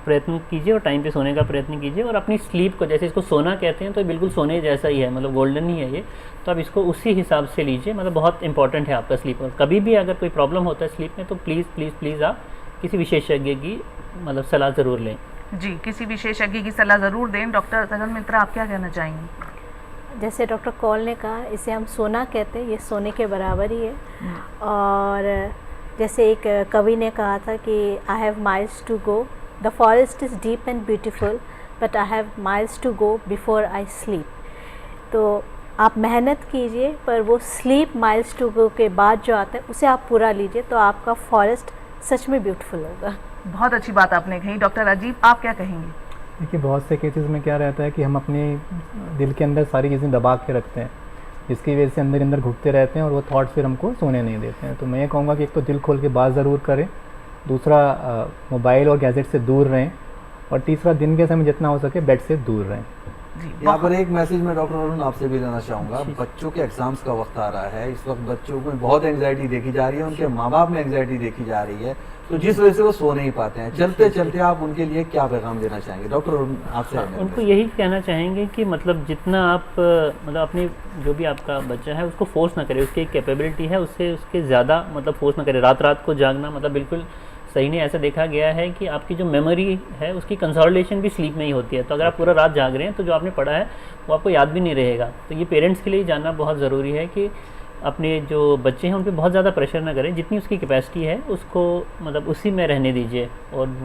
प्रयत्न कीजिए और टाइम पे सोने का प्रयत्न कीजिए। और अपनी स्लीप को, जैसे इसको सोना कहते हैं तो बिल्कुल सोने जैसा ही है, मतलब गोल्डन ही है ये। तो आप इसको उसी हिसाब से लीजिए, मतलब बहुत इंपॉर्टेंट है आपका स्लीप। और कभी भी अगर कोई प्रॉब्लम होता है स्लीप में तो प्लीज़ प्लीज़ प्लीज़ आप किसी विशेषज्ञ की मतलब सलाह ज़रूर लें। जी, किसी विशेषज्ञ की सलाह ज़रूर दें। डॉक्टर सगन मित्रा, आप क्या कहना चाहेंगी? जैसे डॉक्टर कॉल ने कहा, इसे हम सोना कहते हैं, ये सोने के बराबर ही है। और जैसे एक कवि ने कहा था कि I have miles to go, the forest is deep and beautiful but I have miles to go before I sleep. तो आप मेहनत कीजिए, पर वो स्लीप माइल्स टू गो के बाद जो आता है उसे आप पूरा लीजिए, तो आपका फॉरेस्ट सच में ब्यूटीफुल होगा। बहुत अच्छी बात आपने कही। डॉक्टर अजीब, आप क्या कहेंगे? देखिए, बहुत से केसेस में क्या रहता है कि हम अपने दिल के अंदर सारी चीज़ें दबा के रखते हैं, जिसकी वजह से अंदर अंदर घुटते रहते हैं और वो थॉट्स फिर हमको सोने नहीं देते हैं। तो मैं ये कहूँगा कि एक तो दिल खोल के बात ज़रूर करें, दूसरा मोबाइल और गैजेट से दूर रहें, और तीसरा दिन के समय जितना हो सके बेड से दूर रहें। यहाँ पर एक मैसेज मैं डॉक्टर अरुण आपसे भी लेना चाहूँगा। बच्चों के एग्जाम्स का वक्त आ रहा है, इस वक्त बच्चों में बहुत एंग्जाइटी देखी जा रही है, उनके माँ बाप में एंग्जाइटी देखी जा रही है, तो जिस वजह से वो सो नहीं पाते हैं। चलते चलते आप उनके लिए क्या पैगाम देना चाहेंगे डॉक्टर अरुण आपसे? उनको यही कहना चाहेंगे कि मतलब जितना आप मतलब अपने जो भी आपका बच्चा है उसको फोर्स ना करें, उसकी एक कैपेबिलिटी है, उससे उसके ज़्यादा मतलब फोर्स ना करें। रात रात को जागना मतलब बिल्कुल सही नहीं। ऐसा देखा गया है कि आपकी जो मेमोरी है उसकी कंसोलिडेशन भी स्लीप में ही होती है। तो अगर आप पूरा रात जाग रहे हैं तो जो आपने पढ़ा है वो आपको याद भी नहीं रहेगा। तो ये पेरेंट्स के लिए जानना बहुत ज़रूरी है कि अपने जो बच्चे हैं उन पर बहुत ज़्यादा प्रेशर ना करें, जितनी उसकी कैपेसिटी है उसको मतलब उसी में रहने दीजिए, और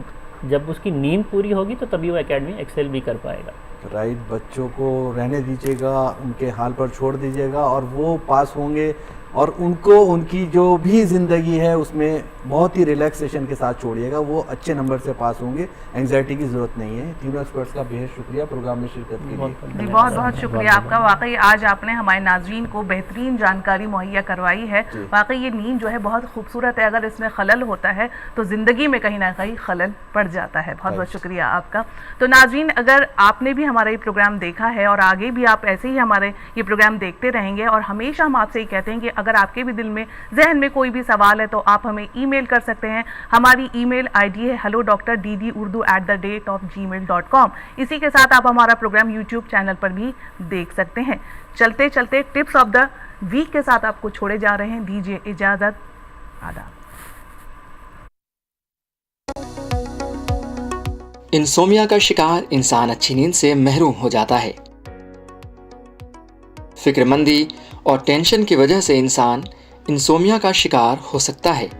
जब उसकी नींद पूरी होगी तो तभी वो एकेडमी एक्सेल भी कर पाएगा। राइट, बच्चों को रहने दीजिएगा, उनके हाल पर छोड़ दीजिएगा और वो पास होंगे और उनको उनकी जो भी ज़िंदगी है उसमें बहुत ही रिलैक्सेशन के साथ छोड़िएगा, वो अच्छे नंबर से पास होंगे, एंग्जाइटी की ज़रूरत नहीं है। तीनों एक्सपर्ट्स का बेहद शुक्रिया प्रोग्राम में शिरकत के लिए। बहुत बहुत शुक्रिया आपका। वाकई आज आपने हमारे नाज़रीन को बेहतरीन जानकारी मुहैया करवाई है। वाकई ये नींद जो है बहुत खूबसूरत है, अगर इसमें खलल होता है तो ज़िंदगी में कहीं ना कहीं खलल पड़ जाता है। बहुत बहुत शुक्रिया आपका। तो नाज़रीन, अगर आपने भी हमारा ये प्रोग्राम देखा है और आगे भी आप ऐसे ही हमारे ये प्रोग्राम देखते रहेंगे, और हमेशा हम आपसे ये कहते हैं कि अगर आपके भी दिल में जहन में कोई भी सवाल है तो आप हमें ईमेल कर सकते हैं। हमारी ईमेल आईडी है hello.drdd.urdu@gmail.com। इसी के साथ आप हमारा प्रोग्राम यूट्यूब चैनल पर भी देख सकते हैं। चलते चलते टिप्स ऑफ द वीक के साथ आपको छोड़े जा रहे हैं। दीजिए इजाजत, आदाब। इंसोमिया का शिकार इंसान अच्छी नींद से महरूम हो जाता है। फिक्रमंदी और टेंशन की वजह से इंसान इंसोमिया का शिकार हो सकता है।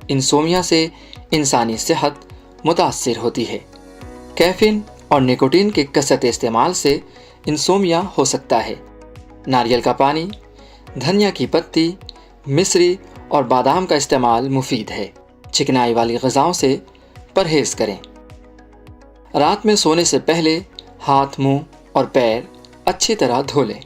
इंसोमिया से इंसानी सेहत मुतासिर होती है। कैफीन और निकोटीन के कसरत इस्तेमाल से इंसोमिया हो सकता है। नारियल का पानी, धनिया की पत्ती, मिश्री और बादाम का इस्तेमाल मुफीद है। चिकनाई वाली ग़िज़ाओं से परहेज़ करें। रात में सोने से पहले हाथ, मुंह और पैर अच्छी तरह धो लें।